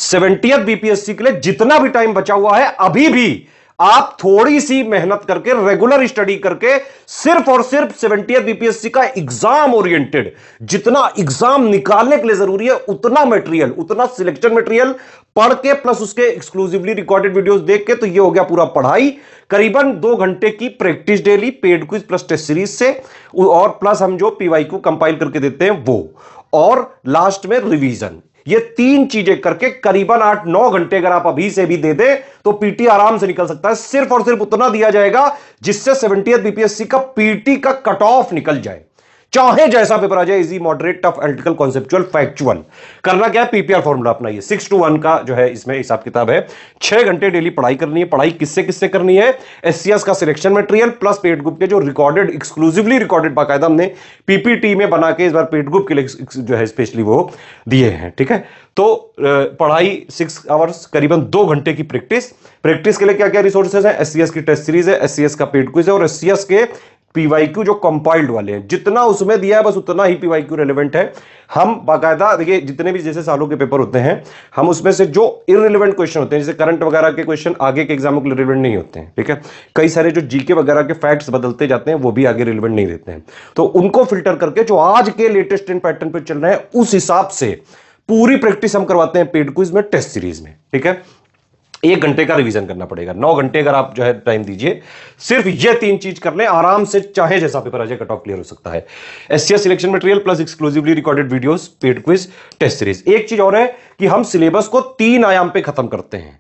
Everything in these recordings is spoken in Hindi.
70th बीपीएससी के लिए जितना भी टाइम बचा हुआ है, अभी भी आप थोड़ी सी मेहनत करके, रेगुलर स्टडी करके, सिर्फ और सिर्फ 70th बीपीएससी का एग्जाम ओरिएंटेड जितना एग्जाम निकालने के लिए जरूरी है, उतना मटेरियल, उतना सिलेक्शन मटेरियल पढ़ के प्लस उसके एक्सक्लूसिवली रिकॉर्डेड वीडियोस देख के, तो ये हो गया पूरा पढ़ाई। करीबन 2 घंटे की practice daily, paid quiz plus test series से, और प्लस हम जो पीवाईक्यू कंपाइल करके देते हैं वो, और लास्ट में रिवीजन। ये 3 चीजें करके करीबन 8-9 घंटे अगर आप अभी से भी दे दें तो पीटी आराम से निकल सकता है। सिर्फ और सिर्फ उतना दिया जाएगा जिससे 70th बीपीएससी का पीटी का कट ऑफ निकल जाए, चाहे जैसा पेपर आ जाए, easy, moderate, tough, analytical, conceptual, factual. करना क्या है, पीपीआर फॉर्मूला अपनाइए। 6-1 का जो है इसमें हिसाब किताब है। 6 घंटे डेली पढ़ाई करनी है। पढ़ाई किससे किससे करनी है? एससीएस का selection material plus paid group के जो रिकॉर्डेड, एक्सक्लूसिवली रिकॉर्डेड, बाकायदा हमने पीपीटी में बना के इस बार पेड ग्रुप के लिए जो है स्पेशली वो दिए हैं। ठीक है, तो पढ़ाई 6 आवर्स, करीबन 2 घंटे की प्रैक्टिस। प्रैक्टिस के लिए क्या क्या रिसोर्सेज है? एससीएस की टेस्ट सीरीज है, एससीएस का पेड क्विज है, और एससीएस के पीवाईक्यू जो कंपाइल्ड वाले हैं, जितना उसमें दिया है बस उतना ही पीवाईक्यू रेलेवेंट है। हम बाकायदा देखिए, जितने भी जैसे सालों के पेपर होते हैं, हम उसमें से जो इररिलेवेंट क्वेश्चन होते हैं, जैसे करंट वगैरह के क्वेश्चन आगे के एग्जामों के लिए रिलेवेंट नहीं होते हैं। ठीक है, कई सारे जो जीके वगैरह के फैक्ट्स बदलते जाते हैं वो भी आगे रिलेवेंट नहीं रहते हैं, तो उनको फिल्टर करके जो आज के लेटेस्ट इन पैटर्न पे चल रहे हैं उस हिसाब से पूरी प्रैक्टिस हम करवाते हैं पेड क्विज में, टेस्ट सीरीज में। ठीक है, 1 घंटे का रिवीजन करना पड़ेगा। 9 घंटे अगर आप जो है टाइम दीजिए, सिर्फ ये 3 चीज कर ले, आराम से चाहे जैसा पेपर आ जाए कट ऑफ क्लियर हो सकता है। SCS selection material plus exclusively recorded videos, paid quiz, test series. एक चीज और है कि हम सिलेबस को 3 आयाम पे खत्म करते हैं।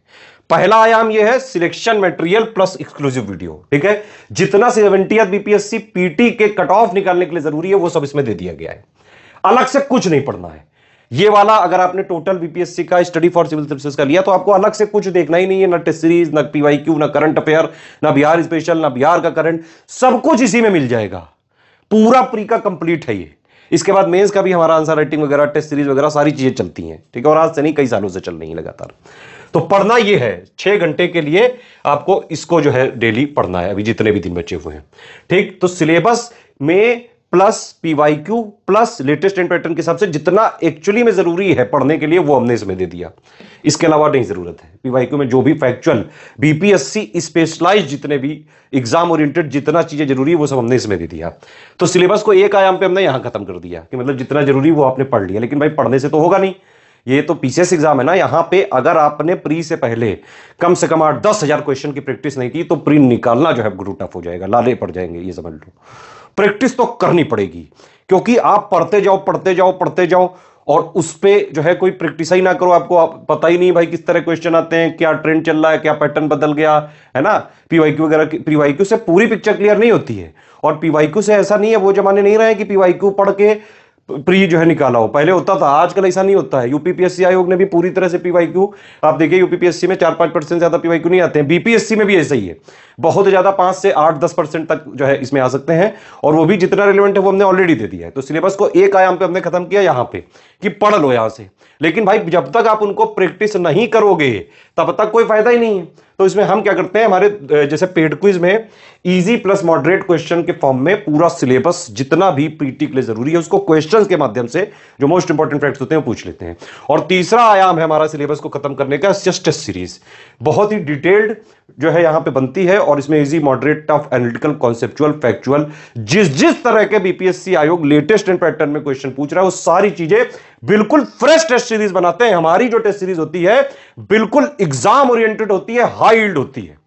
पहला आयाम यह है selection material plus exclusive video. ठीक है, जितना 70th बीपीएससी पीटी के कट ऑफ निकालने के लिए जरूरी है वो सब इसमें दे दिया गया है। अलग से कुछ नहीं पढ़ना है। ये वाला अगर आपने टोटल बीपीएससी का स्टडी फॉर सिविल सर्विसेज का लिया तो आपको अलग से कुछ देखना ही नहीं है, ना टेस्ट सीरीज, ना पीवाईक्यू, ना करंट अफेयर, ना बिहार स्पेशल, ना बिहार का करंट, सब कुछ इसी में मिल जाएगा। पूरा प्री का कंप्लीट है ये। इसके बाद मेंस का भी हमारा आंसर राइटिंग वगैरह, टेस्ट सीरीज वगैरह सारी चीजें चलती हैं। ठीक है, और आज से नहीं, कई सालों से चल रही है लगातार। तो पढ़ना ये है, 6 घंटे के लिए आपको इसको जो है डेली पढ़ना है, अभी जितने भी दिन बचे हुए हैं। ठीक, तो सिलेबस में प्लस पीवाईक्यू प्लस लेटेस्ट इन पैटर्न के हिसाब से जितना एक्चुअली में जरूरी है पढ़ने के लिए वो हमने इसमें दे दिया। इसके अलावा नहीं जरूरत है। पीवाईक्यू में जो भी फैक्चुअल बीपीएससी स्पेशलाइज जितने भी एग्जाम ओरिएंटेड जितना चीजें जरूरी है वो सब हमने इसमें दे दिया। तो सिलेबस को एक आयाम पे हमने यहां खत्म कर दिया कि मतलब जितना जरूरी वो आपने पढ़ लिया। लेकिन भाई पढ़ने से तो होगा नहीं, ये तो पीसीएस एग्जाम है ना। यहां पे अगर आपने प्री से पहले कम से कम 8-10 हजार क्वेश्चन की प्रैक्टिस नहीं की तो प्री निकालना जो है गुरु टफ हो जाएगा, लाले पड़ जाएंगे, ये समझ लो। प्रैक्टिस तो करनी पड़ेगी, क्योंकि आप पढ़ते जाओ पढ़ते जाओ पढ़ते जाओ और उस पे जो है कोई प्रैक्टिस ही ना करो, आपको पता ही नहीं भाई किस तरह क्वेश्चन आते हैं, क्या ट्रेंड चल रहा है, क्या पैटर्न बदल गया है ना। पीवाईक्यू वगैरह, पीवाईक्यू से पूरी पिक्चर क्लियर नहीं होती है। और पीवाईक्यू से ऐसा नहीं है, वो जमाने नहीं रहे कि पीवाईक्यू पढ़ के प्री जो है निकाला हो, पहले होता था, आजकल ऐसा नहीं होता है। यूपीपीएससी आयोग ने भी पूरी तरह से पीवाईक्यू, आप देखिए यूपीपीएससी में 4-5% ज्यादा पीवाईक्यू नहीं आते हैं, बीपीएससी में भी ऐसा ही है, बहुत ज्यादा 5 से 8-10% तक जो है इसमें आ सकते हैं, और वो भी जितना रिलेवेंट है वो हमने ऑलरेडी दे दिया है। तो सिलेबस को एक आयाम पे हमने खत्म किया यहां पे कि पढ़ लो यहां से। लेकिन भाई जब तक आप उनको प्रैक्टिस नहीं करोगे तब तक कोई फायदा ही नहीं है। तो इसमें हम क्या करते हैं, हमारे जैसे पेड क्विज में इजी प्लस मॉडरेट क्वेश्चन के फॉर्म में पूरा सिलेबस जितना भी पीटी के लिए जरूरी है उसको क्वेश्चंस के माध्यम से जो मोस्ट इंपॉर्टेंट फैक्ट्स होते हैं वो पूछ लेते हैं। और तीसरा आयाम है हमारा सिलेबस को खत्म करने का टेस्ट सीरीज, बहुत ही डिटेल्ड जो है यहां पे बनती है, और इसमें easy, moderate, tough, analytical, conceptual, factual, जिस तरह के बीपीएससी आयोग लेटेस्ट इन पैटर्न में क्वेश्चन पूछ रहा है वो सारी चीजें बिल्कुल फ्रेश टेस्ट सीरीज बनाते हैं। हमारी जो टेस्ट सीरीज होती है बिल्कुल एग्जाम ओरिएंटेड होती है, हाई यील्ड होती है।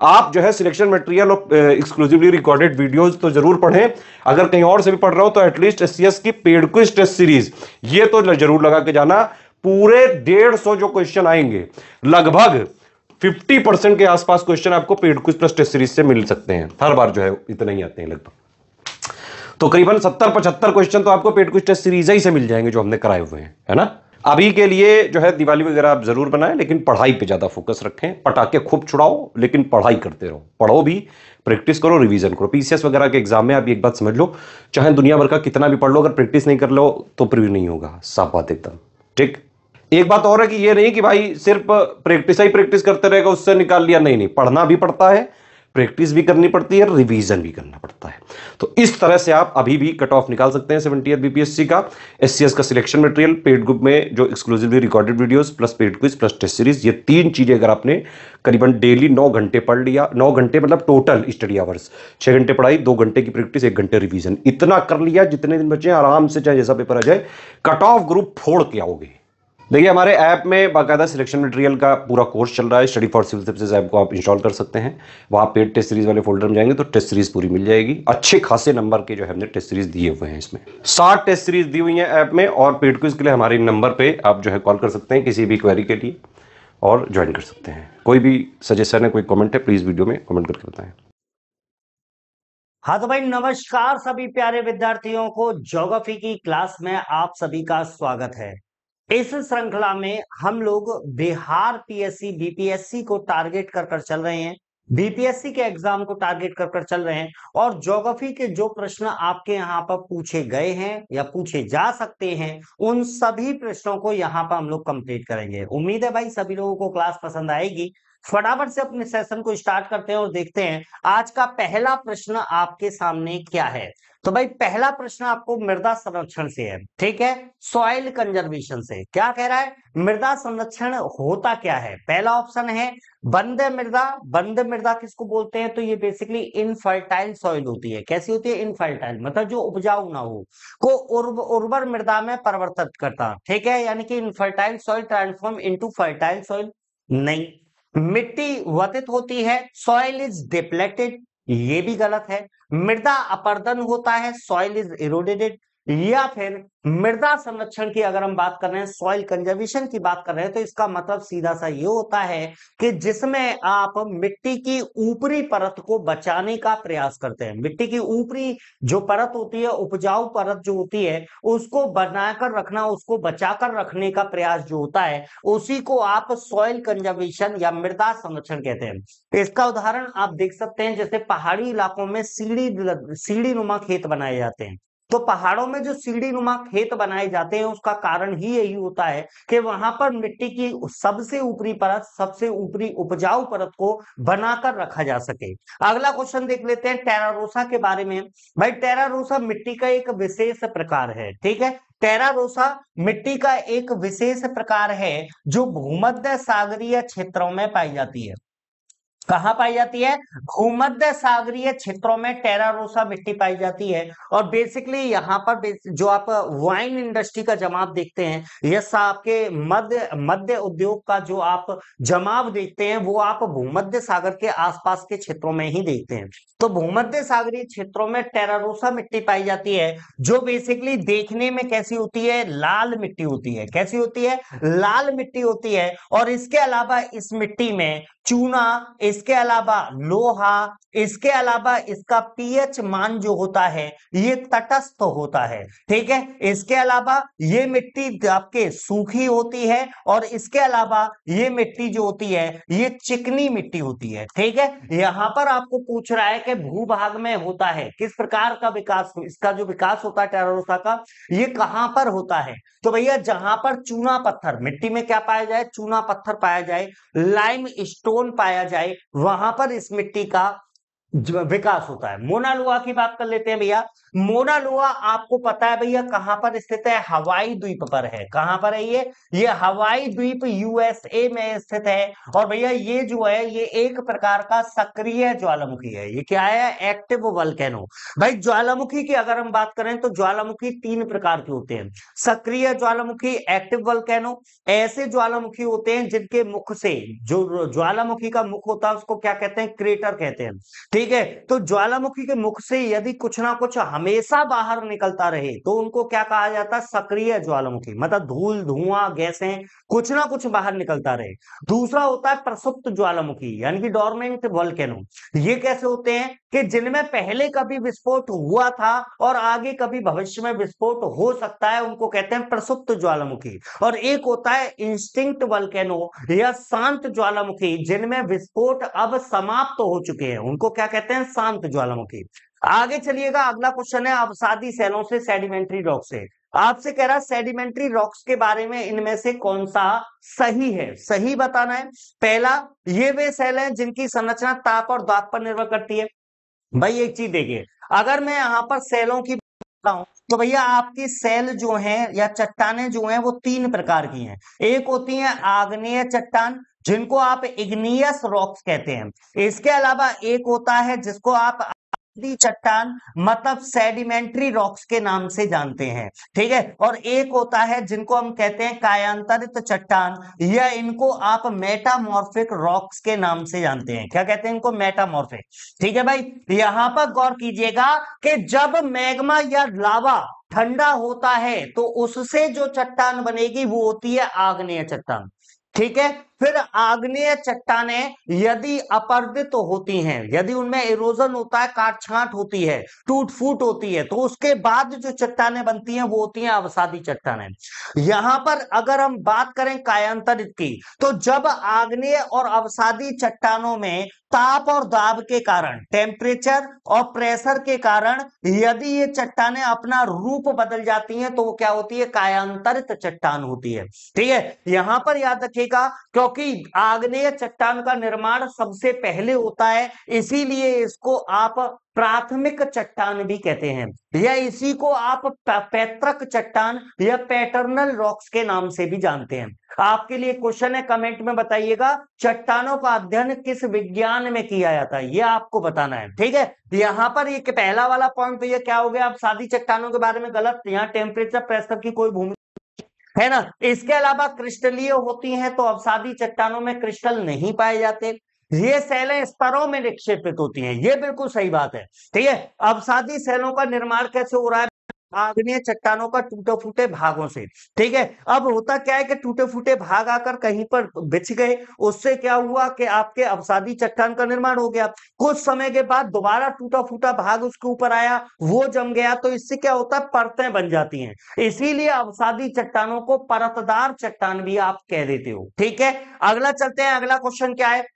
आप जो है सिलेक्शन मटेरियल और एक्सक्लूसिवली रिकॉर्डेड वीडियोस तो जरूर पढ़ें, अगर कहीं और से भी पढ़ रहा हो तो एटलीस्ट एससीएस की पेड क्विज टेस्ट सीरीज ये तो जरूर लगा के जाना। पूरे 150 जो क्वेश्चन आएंगे, लगभग 50% के आसपास क्वेश्चन आपको paid quiz plus test series से मिल सकते हैं। हर बार जो है इतना ही आते हैं लगभग, तो करीबन 70-75 क्वेश्चन तो आपको पेड क्विज टेस्ट सीरीज ही से मिल जाएंगे जो हमने कराए हुए हैं, है ना। अभी के लिए जो है दिवाली वगैरह आप जरूर बनाएं, लेकिन पढ़ाई पे ज्यादा फोकस रखें। पटाखे खूब छुड़ाओ लेकिन पढ़ाई करते रहो, पढ़ो भी, प्रैक्टिस करो, रिवीजन करो। पीसीएस वगैरह के एग्जाम में आप एक बात समझ लो, चाहे दुनिया भर का कितना भी पढ़ लो, अगर प्रैक्टिस नहीं कर लो तो प्रिव्यू नहीं होगा, साफ बात एकदम। ठीक, एक बात और है कि ये नहीं कि भाई सिर्फ प्रैक्टिस ही प्रैक्टिस करते रहेगा उससे निकाल लिया, नहीं, पढ़ना भी पड़ता है, प्रैक्टिस भी करनी पड़ती है, रिवीजन भी करना पड़ता है। तो इस तरह से आप अभी भी कट ऑफ निकाल सकते हैं 70th बीपीएससी का। एससीएस का सिलेक्शन मटेरियल, पेड ग्रुप में जो exclusively recorded videos plus paid quiz plus test series, ये 3 चीजें अगर आपने करीबन डेली 9 घंटे पढ़ लिया, 9 घंटे मतलब टोटल स्टडी आवर्स, 6 घंटे पढ़ाई, 2 घंटे की प्रैक्टिस, 1 घंटे रिवीजन, इतना कर लिया, जितने दिन बचे आराम से चाहे जैसा पेपर आ जाए कट ऑफ ग्रुप फोड़ के आओगे। देखिए हमारे ऐप में बाकायदा सिलेक्शन मटेरियल का पूरा कोर्स चल रहा है। Study for civil services app को आप इंस्टॉल कर सकते हैं। वहाँ पेड टेस्ट सीरीज वाले फोल्डर में जाएंगे तो टेस्ट सीरीज पूरी मिल जाएगी। अच्छे खासे नंबर के जो हमने टेस्ट सीरीज दिए हुए हैं, इसमें 60 टेस्ट सीरीज दी हुई है ऐप में। और पेड क्विज के लिए हमारे नंबर पर आप जो है कॉल कर सकते हैं किसी भी क्वेरी के लिए और ज्वाइन कर सकते हैं। कोई भी सजेशन है, कोई कॉमेंट है, प्लीज वीडियो में कॉमेंट करके बताएं। हाँ तो भाई नमस्कार सभी प्यारे विद्यार्थियों को, ज्योग्राफी की क्लास में आप सभी का स्वागत है। इस श्रृंखला में हम लोग बिहार पीएससी बीपीएससी को टारगेट कर चल रहे हैं, बीपीएससी के एग्जाम को टारगेट कर चल रहे हैं। और ज्योग्राफी के जो प्रश्न आपके यहाँ पर पूछे गए हैं या पूछे जा सकते हैं, उन सभी प्रश्नों को यहाँ पर हम लोग कंप्लीट करेंगे। उम्मीद है भाई सभी लोगों को क्लास पसंद आएगी। फटाफट से अपने सेशन को स्टार्ट करते हैं और देखते हैं आज का पहला प्रश्न आपके सामने क्या है। तो भाई पहला प्रश्न आपको मृदा संरक्षण से है, ठीक है, सॉइल कंजर्वेशन से। क्या कह रहा है, मृदा संरक्षण होता क्या है। पहला ऑप्शन है बंद मृदा। बंद मृदा किसको बोलते हैं, तो ये बेसिकली इनफर्टाइल सॉइल होती है। कैसी होती है, इनफर्टाइल, मतलब जो उपजाऊ ना हो, को उर्वर मृदा में परिवर्तित करता, ठीक है, यानी कि infertile soil transform into fertile soil. नहीं, मिट्टी वतित होती है, सॉइल इज डिप्लेटेड, ये भी गलत है। मृदा अपर्दन होता है, सॉइल इज इरोडेटेड। या फिर मृदा संरक्षण की अगर हम बात कर रहे हैं, सॉइल कंजर्वेशन की बात कर रहे हैं, तो इसका मतलब सीधा सा ये होता है कि जिसमें आप मिट्टी की ऊपरी परत को बचाने का प्रयास करते हैं। मिट्टी की ऊपरी जो परत होती है, उपजाऊ परत जो होती है, उसको बनाकर रखना, उसको बचाकर रखने का प्रयास जो होता है, उसी को आप सॉइल कंजर्वेशन या मृदा संरक्षण कहते हैं। इसका उदाहरण आप देख सकते हैं, जैसे पहाड़ी इलाकों में सीढ़ी नुमा खेत बनाए जाते हैं। तो पहाड़ों में जो सीढ़ी नुमा खेत बनाए जाते हैं, उसका कारण ही यही होता है कि वहां पर मिट्टी की सबसे ऊपरी परत, सबसे ऊपरी उपजाऊ परत को बनाकर रखा जा सके। अगला क्वेश्चन देख लेते हैं टेरा रोसा के बारे में। भाई टेरा रोसा मिट्टी का एक विशेष प्रकार है, ठीक है। टेरा रोसा मिट्टी का एक विशेष प्रकार है जो भूमध्य सागरीय क्षेत्रों में पाई जाती है। कहां पाई जाती है, भूमध्य सागरीय क्षेत्रों में टेरा रोसा मिट्टी पाई जाती है। और बेसिकली यहाँ पर जो आप वाइन इंडस्ट्री का जमाव देखते हैं, यस, आपके मध्य उद्योग का जो आप जमाव देखते हैं, वो आप भूमध्य सागर के आसपास के क्षेत्रों में ही देखते हैं। तो भूमध्य सागरीय क्षेत्रों में टेरा रोसा मिट्टी पाई जाती है, जो बेसिकली देखने में कैसी होती है, लाल मिट्टी होती है। कैसी होती है, लाल मिट्टी होती है। और इसके अलावा इस मिट्टी में चूना, इसके अलावा लोहा, इसके अलावा इसका पीएच मान जो होता है ये तटस्थ होता है, ठीक है। इसके अलावा ये मिट्टी आपके सूखी होती है और इसके अलावा ये मिट्टी जो होती है ये चिकनी मिट्टी होती है, ठीक है। यहां पर आपको पूछ रहा है कि भूभाग में होता है किस प्रकार का विकास, इसका जो विकास होता है टेरा रोसा का, ये कहां पर होता है। तो भैया जहां पर चूना पत्थर, मिट्टी में क्या पाया जाए, चूना पत्थर पाया जाए, लाइम स्टोन पाया जाए, वहां पर इस मिट्टी का विकास होता है। मोनालोआ की बात कर लेते हैं भैया। मोनालोआ आपको पता है भैया कहां पर स्थित है, हवाई द्वीप पर है। कहां पर है ये हवाई द्वीप यूएसए में स्थित है। और भैया ये जो है ये एक प्रकार का सक्रिय ज्वालामुखी है। ये क्या है, एक्टिव वोल्केनो। भाई ज्वालामुखी की अगर हम बात करें तो ज्वालामुखी 3 प्रकार के होते हैं, सक्रिय ज्वालामुखी, एक्टिव वोल्केनो। ऐसे ज्वालामुखी होते हैं जिनके मुख से, जो ज्वालामुखी का मुख होता है उसको क्या कहते हैं, क्रेटर कहते हैं, ठीक है। तो ज्वालामुखी के मुख से यदि कुछ ना कुछ हमेशा बाहर निकलता रहे तो उनको क्या कहा जाता है, सक्रिय ज्वालामुखी, मतलब धूल, धुआं, गैसें, कुछ ना कुछ बाहर निकलता रहे। दूसरा होता है प्रसुप्त ज्वालामुखी, यानी कि डोरमेंट वोल्केनो। ये कैसे होते हैं कि जिनमें पहले कभी विस्फोट हुआ था और आगे कभी भविष्य में विस्फोट हो सकता है, उनको कहते हैं प्रसुप्त ज्वालामुखी। और एक होता है इंस्टिंक्ट वोल्केनो या शांत ज्वालामुखी, जिनमें विस्फोट अब समाप्त हो चुके हैं, उनको क्या कहते हैं, शांत ज्वालामुखी। आगे चलिएगा, अगला क्वेश्चन है अवसादी शैलों से सेडिमेंट्री रॉक से। आपसे कह रहा सेडिमेंट्री रॉक्स के बारे में इनमें से कौन सा सही है, सही बताना है। पहला, ये वे सेल हैं जिनकी संरचना ताप और दाब पर निर्भर करती है। भाई एक चीज देखिए, अगर मैं यहाँ पर सेलों की बात हूं तो भैया आपकी सेल जो हैं या चट्टाने जो हैं वो तीन प्रकार की हैं। एक होती है आग्नेय चट्टान, जिनको आप इग्नियस रॉक्स कहते हैं। इसके अलावा एक होता है जिसको आप आद्य चट्टान मतलब सेडिमेंट्री रॉक्स के नाम से जानते हैं, ठीक है। और एक होता है जिनको हम कहते हैं कायांतरित चट्टान, या इनको आप मेटामॉर्फिक रॉक्स के नाम से जानते हैं। क्या कहते हैं इनको? मेटामॉर्फिक। ठीक है भाई, यहां पर गौर कीजिएगा कि जब मैग्मा या लावा ठंडा होता है तो उससे जो चट्टान बनेगी वो होती है आग्नेय चट्टान, ठीक है। फिर आग्नेय चट्टानें यदि अपर्दित होती हैं, यदि उनमें इरोजन होता है, काट छांट होती है, टूट फूट होती है, तो उसके बाद जो चट्टानें बनती हैं वो होती हैं अवसादी चट्टानें। यहां पर अगर हम बात करें कायांतरित की, तो जब आग्नेय और अवसादी चट्टानों में ताप और दाब के कारण, टेम्परेचर और प्रेशर के कारण यदि ये चट्टानें अपना रूप बदल जाती हैं तो वो क्या होती है? कायांतरित चट्टान होती है, ठीक है। यहां पर याद रखिएगा, क्योंकि आग्नेय चट्टान का निर्माण सबसे पहले होता है, इसीलिए इसको आप प्राथमिक चट्टान भी कहते हैं, या इसी को आप पैतृक चट्टान या पैटर्नल रॉक्स के नाम से भी जानते हैं। आपके लिए क्वेश्चन है, कमेंट में बताइएगा चट्टानों का अध्ययन किस विज्ञान में किया जाता है, ये आपको बताना है, ठीक है। यहां पर ये पहला वाला पॉइंट तो ये क्या हो गया? आप सादी चट्टानों के बारे में गलत, यहाँ टेम्परेचर प्रेशर की कोई भूमिका है ना। इसके अलावा क्रिस्टलीय होती हैं, तो अवसादी चट्टानों में क्रिस्टल नहीं पाए जाते। ये सेलें स्तरों में निक्षेपित होती हैं, ये बिल्कुल सही बात है, ठीक है। अवसादी सेलों का निर्माण कैसे हो रहा है? आग्नेय चट्टानों का टूटे फूटे भागों से, ठीक है। अब होता क्या है कि टूटे फूटे भाग आकर कहीं पर बिछ गए, उससे क्या हुआ कि आपके अवसादी चट्टान का निर्माण हो गया। कुछ समय के बाद दोबारा टूटा फूटा भाग उसके ऊपर आया, वो जम गया, तो इससे क्या होता है? परतें बन जाती हैं। इसीलिए अवसादी चट्टानों को परतदार चट्टान भी आप कह देते हो, ठीक है। अगला चलते हैं, अगला क्वेश्चन क्या है?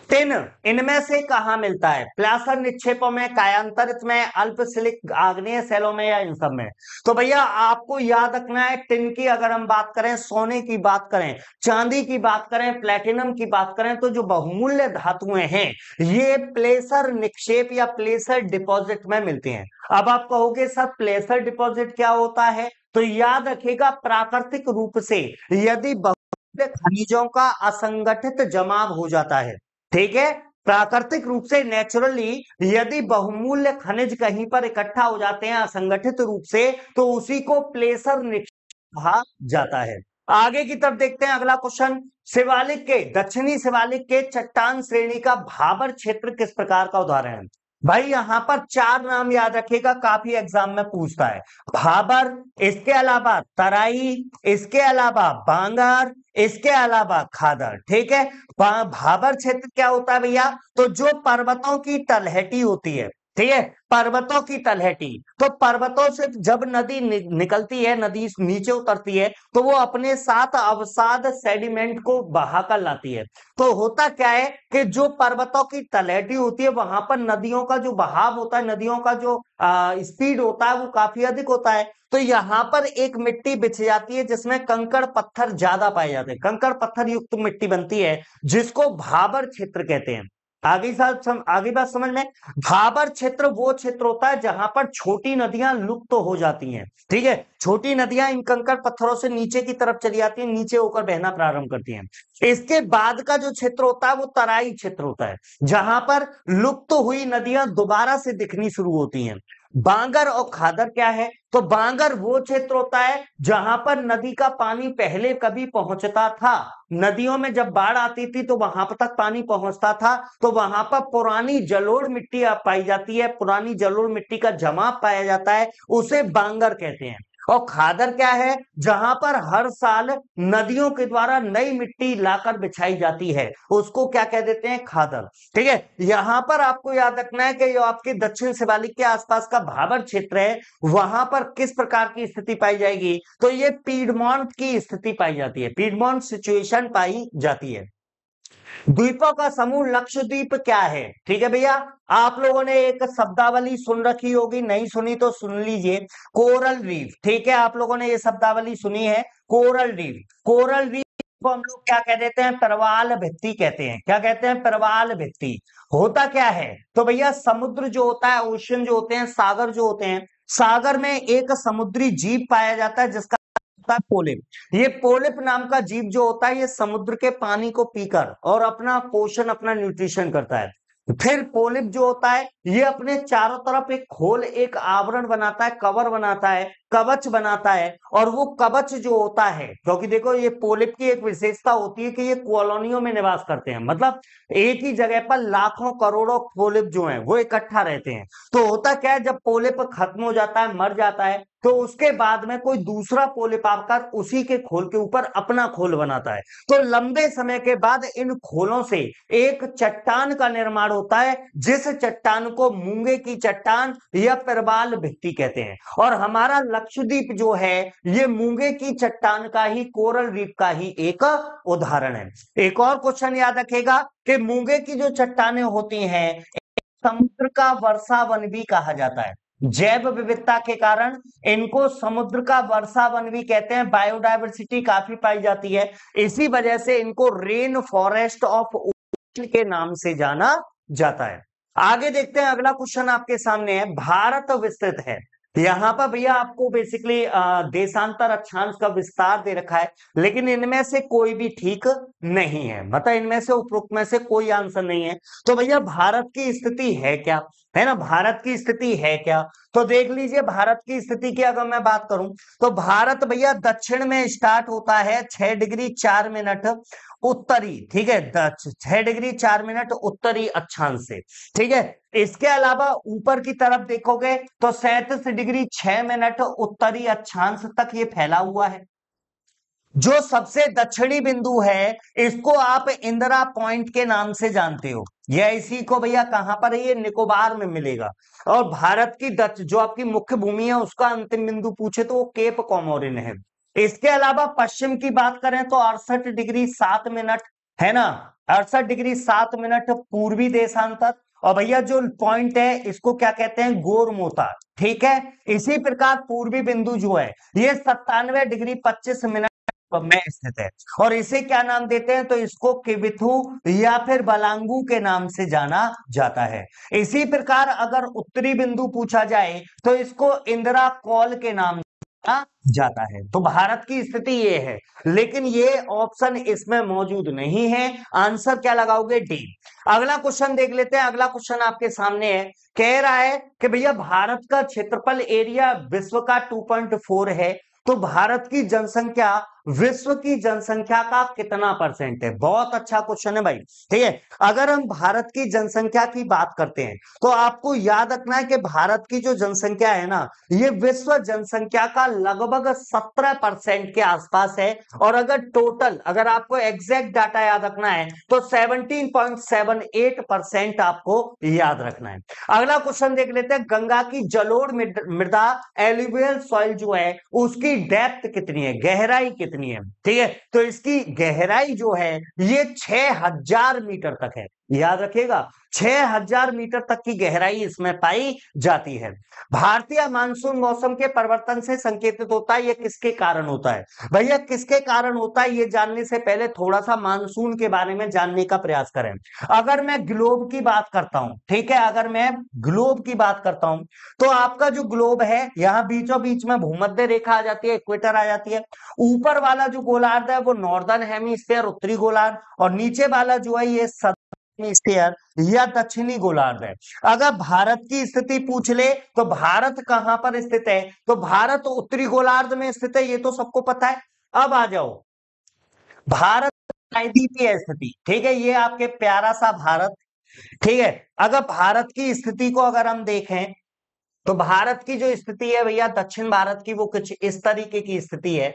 टिन इनमें से कहां मिलता है? प्लासर निक्षेपों में, कायांतरित में, अल्पशिलिक आग्नेय सेलों में, या इन सब में? तो भैया आपको याद रखना है, टिन की अगर हम बात करें, सोने की बात करें, चांदी की बात करें, प्लेटिनम की बात करें, तो जो बहुमूल्य धातुएं हैं ये प्लेसर निक्षेप या प्लेसर डिपॉजिट में मिलती हैं। अब आप कहोगे सर प्लेसर डिपॉजिट क्या होता है? तो याद रखिएगा, प्राकृतिक रूप से यदि बहुमूल्य खनिजों का असंगठित जमाव हो जाता है, ठीक है, प्राकृतिक रूप से नेचुरली यदि बहुमूल्य खनिज कहीं पर इकट्ठा हो जाते हैं असंगठित रूप से, तो उसी को प्लेसर निक्षेप कहा जाता है। आगे की तरफ देखते हैं, अगला क्वेश्चन, शिवालिक के, दक्षिणी शिवालिक के चट्टान श्रेणी का भाबर क्षेत्र किस प्रकार का उदाहरण है? भाई यहां पर चार नाम याद रखिएगा, काफी एग्जाम में पूछता है। भाबर, इसके अलावा तराई, इसके अलावा बांगर, इसके अलावा खादर, ठीक है। भाबर क्षेत्र क्या होता है भैया? तो जो पर्वतों की तलहटी होती है, ठीक है, पर्वतों की तलहटी, तो पर्वतों से जब नदी निकलती है, नदी नीचे उतरती है, तो वो अपने साथ अवसाद सेडिमेंट को बहाकर लाती है। तो होता क्या है कि जो पर्वतों की तलहटी होती है वहां पर नदियों का जो बहाव होता है, नदियों का जो स्पीड होता है वो काफी अधिक होता है। तो यहां पर एक मिट्टी बिछ जाती है जिसमें कंकड़ पत्थर ज्यादा पाए जाते हैं, कंकड़ पत्थर युक्त मिट्टी बनती है, जिसको भाबर क्षेत्र कहते हैं। आगे बात समझ में? भाबर क्षेत्र वो क्षेत्र होता है जहां पर छोटी नदियां लुप्त हो जाती हैं, ठीक है। छोटी नदियां इन कंकड़ पत्थरों से नीचे की तरफ चली जाती हैं, नीचे होकर बहना प्रारंभ करती हैं। इसके बाद का जो क्षेत्र होता है वो तराई क्षेत्र होता है, जहां पर लुप्त हुई नदियां दोबारा से दिखनी शुरू होती हैं। बांगर और खादर क्या है? तो बांगर वो क्षेत्र होता है जहां पर नदी का पानी पहले कभी पहुंचता था, नदियों में जब बाढ़ आती थी तो वहां पर तक पानी पहुंचता था, तो वहां पर पुरानी जलोढ़ मिट्टी पाई जाती है, पुरानी जलोढ़ मिट्टी का जमाव पाया जाता है, उसे बांगर कहते हैं। और खादर क्या है? जहां पर हर साल नदियों के द्वारा नई मिट्टी लाकर बिछाई जाती है, उसको क्या कह देते हैं? खादर, ठीक है। यहां पर आपको याद रखना है कि जो आपके दक्षिण शिवालिक के आसपास का भाबर क्षेत्र है, वहां पर किस प्रकार की स्थिति पाई जाएगी? तो ये पीडमोंट की स्थिति पाई जाती है, पीडमोंट सिचुएशन पाई जाती है। द्वीपों का समूह लक्षद्वीप क्या है? ठीक है भैया, आप लोगों ने एक शब्दावली सुन रखी होगी, नहीं सुनी तो सुन लीजिए। कोरल रीफ, ठीक है, आप लोगों ने ये शब्दावली सुनी है, कोरल रीफ। कोरल रीफ को हम लोग क्या कह देते हैं? प्रवाल भित्ति कहते हैं। क्या कहते हैं? प्रवाल भित्ति। होता क्या है? तो भैया समुद्र जो होता है, ओशन जो होते हैं, सागर जो होते हैं, सागर में एक समुद्री जीव पाया जाता है जिसका होता है पोलिप। ये पोलिप नाम का जीव जो होता है, ये समुद्र के पानी को पीकर और अपना पोषण, अपना न्यूट्रिशन करता है। फिर पोलिप जो होता है, ये अपने चारों तरफ एक खोल, एक आवरण बनाता है, कवर बनाता है, कवच बनाता है। और वो कवच जो होता है, क्योंकि देखो ये पोलिप की एक विशेषता होती है कि ये कॉलोनियों में निवास करते हैं, मतलब एक ही जगह पर लाखों करोड़ों पोलिप जो हैं वो इकट्ठा रहते हैं। तो होता क्या है, जब पोलिप खत्म हो जाता है, मर जाता है, तो उसके बाद में कोई दूसरा पोलिप आकर उसी के खोल के ऊपर अपना खोल बनाता है। तो लंबे समय के बाद इन खोलों से एक चट्टान का निर्माण होता है, जिस चट्टान को मूंगे की चट्टान या प्रवाल भित्ति कहते हैं। और हमारा लक्षद्वीप जो है, ये मूंगे की चट्टान का ही, कोरल रीफ का ही एक उदाहरण है। एक और क्वेश्चन याद रखेगा कि मूंगे की जो चट्टानें होती हैं, समुद्र का वर्षा वन भी कहा जाता है। जैव विविधता के कारण इनको समुद्र का वर्षा वन भी कहते हैं। बायोडायवर्सिटी काफी पाई जाती है, इसी वजह से इनको रेन फॉरेस्ट ऑफ ओशन के नाम से जाना जाता है। आगे देखते हैं, अगला क्वेश्चन आपके सामने है। भारत विस्तृत है, यहाँ पर भैया आपको बेसिकली देशांतर अक्षांश का विस्तार दे रखा है, लेकिन इनमें से कोई भी ठीक नहीं है, मतलब इनमें से उपरोक्त में से कोई आंसर नहीं है। तो भैया भारत की स्थिति है क्या, है ना, भारत की स्थिति है क्या? तो देख लीजिए, भारत की स्थिति की अगर मैं बात करूं, तो भारत भैया दक्षिण में स्टार्ट होता है 6 डिग्री 4 मिनट उत्तरी, ठीक है, 6 डिग्री 4 मिनट उत्तरी अक्षांश से, ठीक है। इसके अलावा ऊपर की तरफ देखोगे तो 37 डिग्री 6 मिनट उत्तरी अक्षांश तक ये फैला हुआ है। जो सबसे दक्षिणी बिंदु है, इसको आप इंदिरा पॉइंट के नाम से जानते हो। यह इसी को भैया कहां पर है? ये निकोबार में मिलेगा। और भारत की जो आपकी मुख्य भूमि है, उसका अंतिम बिंदु पूछे तो वो केप कॉमोरिन है। इसके अलावा पश्चिम की बात करें तो 68 डिग्री 7 मिनट, है ना, 68 डिग्री 7 मिनट पूर्वी देशांतर। और भैया जो पॉइंट है, इसको क्या कहते हैं? गोरमोता, ठीक है। इसी प्रकार पूर्वी बिंदु जो है, ये 97 डिग्री 25 मिनट में स्थित है। और इसे क्या नाम देते हैं? तो इसको किबिथु या फिर बलांगू के नाम से जाना जाता है। इसी प्रकार अगर उत्तरी बिंदु पूछा जाए तो इसको इंदिरा कॉल के नाम जाता है। तो भारत की स्थिति ये है, लेकिन ये ऑप्शन इसमें मौजूद नहीं है। आंसर क्या लगाओगे? डी। अगला क्वेश्चन देख लेते हैं। अगला क्वेश्चन आपके सामने है, कह रहा है कि भैया भारत का क्षेत्रफल एरिया विश्व का 2.4 है, तो भारत की जनसंख्या विश्व की जनसंख्या का कितना परसेंट है? बहुत अच्छा क्वेश्चन है भाई, ठीक है। अगर हम भारत की जनसंख्या की बात करते हैं, तो आपको याद रखना है कि भारत की जो जनसंख्या है ना, ये विश्व जनसंख्या का लगभग 17% के आसपास है। और अगर टोटल, अगर आपको एग्जैक्ट डाटा याद रखना है, तो 17.78% आपको याद रखना है। अगला क्वेश्चन देख लेते हैं, गंगा की जलोढ़ मृदा एलुवियल सॉइल जो है, उसकी डेप्थ कितनी है, गहराई कितनी है? ठीक है, तो इसकी गहराई जो है ये 6000 मीटर तक है। याद रखिएगा, 6000 मीटर तक की गहराई इसमें पाई जाती है। भारतीय मानसून मौसम के परिवर्तन से संकेतित होता है, ये किसके कारण होता है? भैया किसके कारण होता है, ये जानने से पहले थोड़ा सा मानसून के बारे में जानने का प्रयास करें। अगर मैं ग्लोब की बात करता हूं, ठीक है, अगर मैं ग्लोब की बात करता हूं, तो आपका जो ग्लोब है, यहां बीचों बीच में भूमध्य रेखा आ जाती है, इक्वेटर आ जाती है। ऊपर वाला जो गोलार्ध है वो नॉर्दर्न हेमिस्फीयर, उत्तरी गोलार्ध, और नीचे वाला जो है ये हेमिस्फीयर या दक्षिणी गोलार्ध है। अगर भारत की स्थिति पूछ ले तो भारत कहां पर स्थित है? तो भारत उत्तरी गोलार्ध में स्थित है, ये तो सबको पता है। अब आ जाओ भारत प्रायद्वीपीय स्थिति, ठीक है, ये आपके प्यारा सा भारत, ठीक है। अगर भारत की स्थिति को अगर हम देखें, तो भारत की जो स्थिति है भैया, दक्षिण भारत की, वो कुछ इस तरीके की स्थिति है।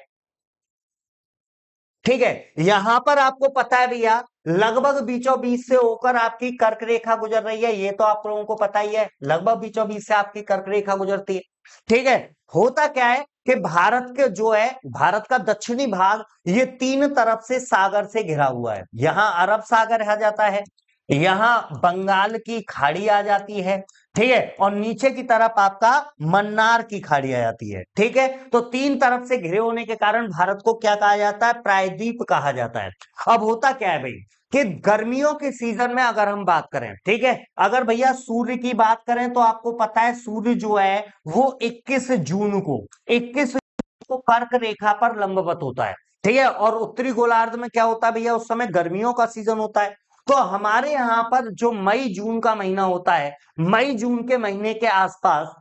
ठीक है, यहां पर आपको पता है भैया लगभग बीचों बीच से होकर आपकी कर्क रेखा गुजर रही है, ये तो आप लोगों को पता ही है, लगभग बीचों बीच से आपकी कर्क रेखा गुजरती है। ठीक है, होता क्या है कि भारत के जो है, भारत का दक्षिणी भाग ये तीन तरफ से सागर से घिरा हुआ है। यहाँ अरब सागर आ जाता है, यहाँ बंगाल की खाड़ी आ जाती है, ठीक है, और नीचे की तरफ आपका मन्नार की खाड़ी आ जाती है। ठीक है, तो तीन तरफ से घिरे होने के कारण भारत को क्या कहा जाता है, प्रायद्वीप कहा जाता है। अब होता क्या है भाई कि गर्मियों के सीजन में अगर हम बात करें, ठीक है, अगर भैया सूर्य की बात करें तो आपको पता है सूर्य जो है वो 21 को कर्क रेखा पर लंबवत होता है। ठीक है, और उत्तरी गोलार्ध में क्या होता है भैया, उस समय गर्मियों का सीजन होता है। तो हमारे यहाँ पर जो मई जून का महीना होता है, मई जून के महीने के आसपास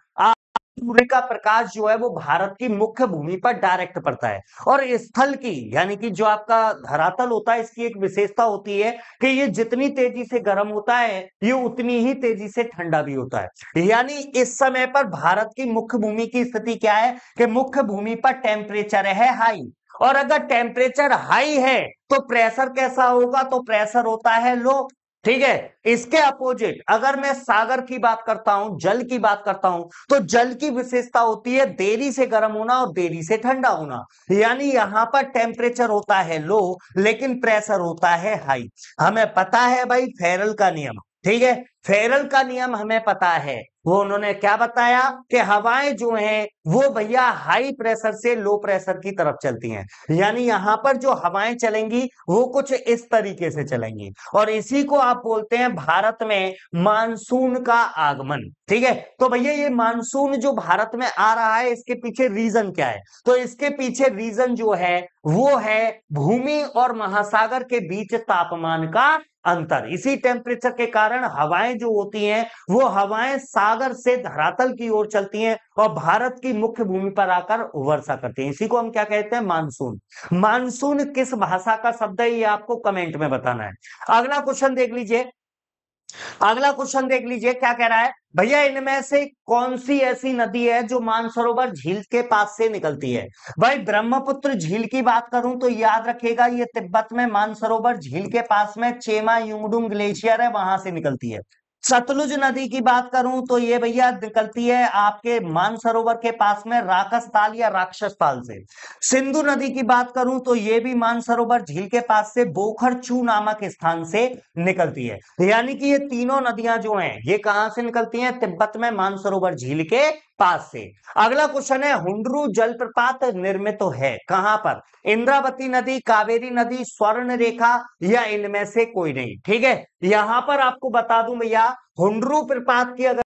सूर्य का प्रकाश जो है वो भारत की मुख्य भूमि पर डायरेक्ट पड़ता है। और स्थल की यानी कि जो आपका धरातल होता है, इसकी एक विशेषता होती है कि ये जितनी तेजी से गर्म होता है ये उतनी ही तेजी से ठंडा भी होता है। यानी इस समय पर भारत की मुख्य भूमि की स्थिति क्या है कि मुख्य भूमि पर टेम्परेचर है हाई, और अगर टेम्परेचर हाई है तो प्रेशर कैसा होगा, तो प्रेशर होता है लो। ठीक है, इसके अपोजिट अगर मैं सागर की बात करता हूं, जल की बात करता हूं, तो जल की विशेषता होती है देरी से गर्म होना और देरी से ठंडा होना। यानी यहां पर टेम्परेचर होता है लो लेकिन प्रेशर होता है हाई। हमें पता है भाई फेरल का नियम, ठीक है, फेरल का नियम हमें पता है। वो उन्होंने क्या बताया कि हवाएं जो हैं वो भैया हाई प्रेशर से लो प्रेशर की तरफ चलती हैं। यानी यहां पर जो हवाएं चलेंगी वो कुछ इस तरीके से चलेंगी, और इसी को आप बोलते हैं भारत में मानसून का आगमन। ठीक है, तो भैया ये मानसून जो भारत में आ रहा है इसके पीछे रीजन क्या है, तो इसके पीछे रीजन जो है वो है भूमि और महासागर के बीच तापमान का अंतर। इसी टेम्परेचर के कारण हवाएं जो होती हैं वो हवाएं सागर से धरातल की ओर चलती हैं और भारत की मुख्य भूमि पर आकर वर्षा करती हैं। इसी को हम क्या कहते हैं, मानसून। मानसून किस भाषा का शब्द है ये आपको कमेंट में बताना है। अगला क्वेश्चन देख लीजिए, अगला क्वेश्चन देख लीजिए क्या कह रहा है, भैया इनमें से कौन सी ऐसी नदी है जो मानसरोवर झील के पास से निकलती है। भाई ब्रह्मपुत्र झील की बात करूं तो याद रखिएगा ये तिब्बत में मानसरोवर झील के पास में चेमा युंगडुंग ग्लेशियर है, वहां से निकलती है। सतलुज नदी की बात करूं तो ये भैया निकलती है आपके मानसरोवर के पास में राकसताल या राक्षसताल से। सिंधु नदी की बात करूं तो ये भी मानसरोवर झील के पास से बोखरचू नामक स्थान से निकलती है। यानी कि ये तीनों नदियां जो हैं ये कहां से निकलती हैं, तिब्बत में मानसरोवर झील के पास से। अगला क्वेश्चन है हुंडरू जलप्रपात निर्मित तो है कहां पर, इंद्रावती नदी, कावेरी नदी, स्वर्ण रेखा या इनमें से कोई नहीं। ठीक है, यहां पर आपको बता दूं भैया हुंडरू प्रपात की अगर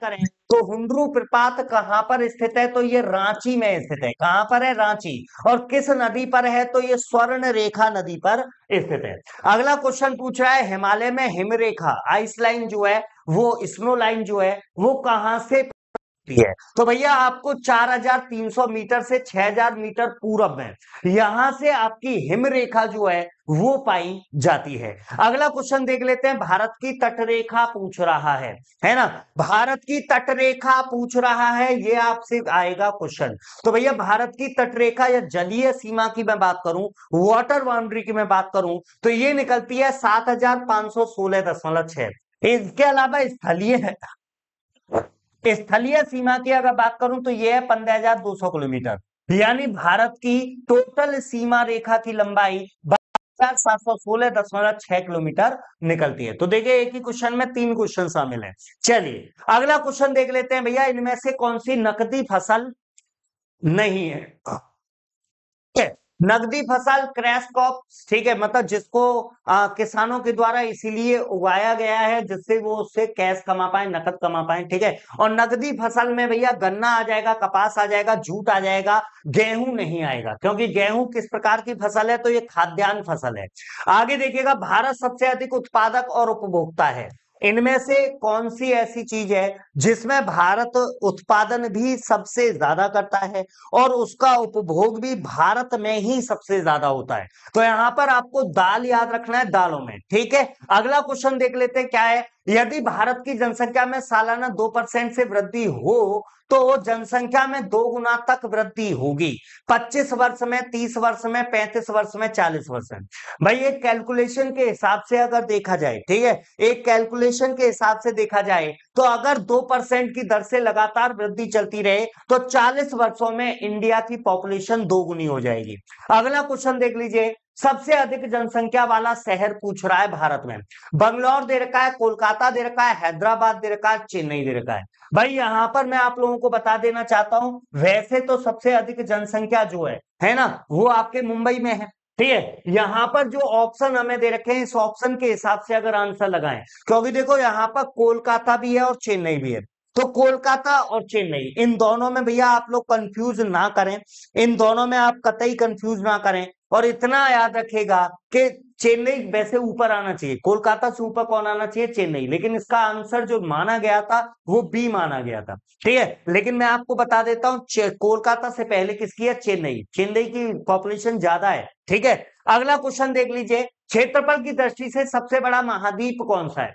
करें तो हुंडरू प्रपात कहां पर स्थित है, तो ये रांची में स्थित है। कहां पर है, रांची। और किस नदी पर है, तो ये स्वर्ण रेखा नदी पर स्थित है। अगला क्वेश्चन पूछ रहा है हिमालय में हिमरेखा आइस लाइन जो है वो स्नो लाइन जो है वो कहां से है, तो भैया आपको 4300 मीटर से 6000 मीटर पूरब में यहां से आपकी हिम रेखा जो है वो पाई जाती है। अगला क्वेश्चन देख लेते हैं, भारत की तटरेखा पूछ रहा है ना, भारत की तटरेखा पूछ रहा है, ये आपसे आएगा क्वेश्चन। तो भैया भारत की तटरेखा या जलीय सीमा की मैं बात करूं, वाटर बाउंड्री की मैं बात करूं तो ये निकलती है 7516.6। इसके अलावा स्थलीय है, स्थलीय सीमा की अगर बात करूं तो यह है 15,200 किलोमीटर। यानी भारत की टोटल सीमा रेखा की लंबाई 716.6 किलोमीटर निकलती है। तो देखिए एक ही क्वेश्चन में तीन क्वेश्चन शामिल हैं। चलिए अगला क्वेश्चन देख लेते हैं, भैया इनमें से कौन सी नकदी फसल नहीं है। नकदी फसल क्रैश क्रॉप, ठीक है, मतलब जिसको किसानों के द्वारा इसीलिए उगाया गया है जिससे वो उससे कैश कमा पाए, नकद कमा पाए। ठीक है, और नकदी फसल में भैया गन्ना आ जाएगा, कपास आ जाएगा, जूट आ जाएगा, गेहूं नहीं आएगा, क्योंकि गेहूं किस प्रकार की फसल है, तो ये खाद्यान्न फसल है। आगे देखिएगा भारत सबसे अधिक उत्पादक और उपभोक्ता है। इनमें से कौन सी ऐसी चीज है जिसमें भारत उत्पादन भी सबसे ज्यादा करता है और उसका उपभोग भी भारत में ही सबसे ज्यादा होता है, तो यहां पर आपको दाल याद रखना है, दालों में। ठीक है, अगला क्वेश्चन देख लेते हैं क्या है, यदि भारत की जनसंख्या में सालाना 2% से वृद्धि हो तो जनसंख्या में 2 गुना तक वृद्धि होगी, 25 वर्ष में, 30 वर्ष में, 35 वर्ष में, 40 वर्ष में। भाई एक कैलकुलेशन के हिसाब से अगर देखा जाए, ठीक है, एक कैलकुलेशन के हिसाब से देखा जाए तो अगर 2% की दर से लगातार वृद्धि चलती रहे तो 40 वर्षों में इंडिया की पॉपुलेशन 2 गुनी हो जाएगी। अगला क्वेश्चन देख लीजिए, सबसे अधिक जनसंख्या वाला शहर पूछ रहा है भारत में। बंगलौर दे रखा है, कोलकाता दे रखा है, हैदराबाद दे रखा है, चेन्नई दे रखा है। भाई यहां पर मैं आप लोगों को बता देना चाहता हूं, वैसे तो सबसे अधिक जनसंख्या जो है ना, वो आपके मुंबई में है। ठीक है, यहां पर जो ऑप्शन हमें दे रखे हैं, इस ऑप्शन के हिसाब से अगर आंसर लगाएं, क्योंकि देखो यहां पर कोलकाता भी है और चेन्नई भी है, तो कोलकाता और चेन्नई, इन दोनों में भैया आप लोग कंफ्यूज ना करें, इन दोनों में आप कतई कंफ्यूज ना करें। और इतना याद रखेगा कि चेन्नई वैसे ऊपर आना चाहिए, कोलकाता से ऊपर कौन आना चाहिए, चेन्नई, लेकिन इसका आंसर जो माना गया था वो बी माना गया था। ठीक है, लेकिन मैं आपको बता देता हूं कोलकाता से पहले किसकी है, चेन्नई, चेन्नई की पॉपुलेशन ज्यादा है। ठीक है, अगला क्वेश्चन देख लीजिए, क्षेत्रफल की दृष्टि से सबसे बड़ा महाद्वीप कौन सा है।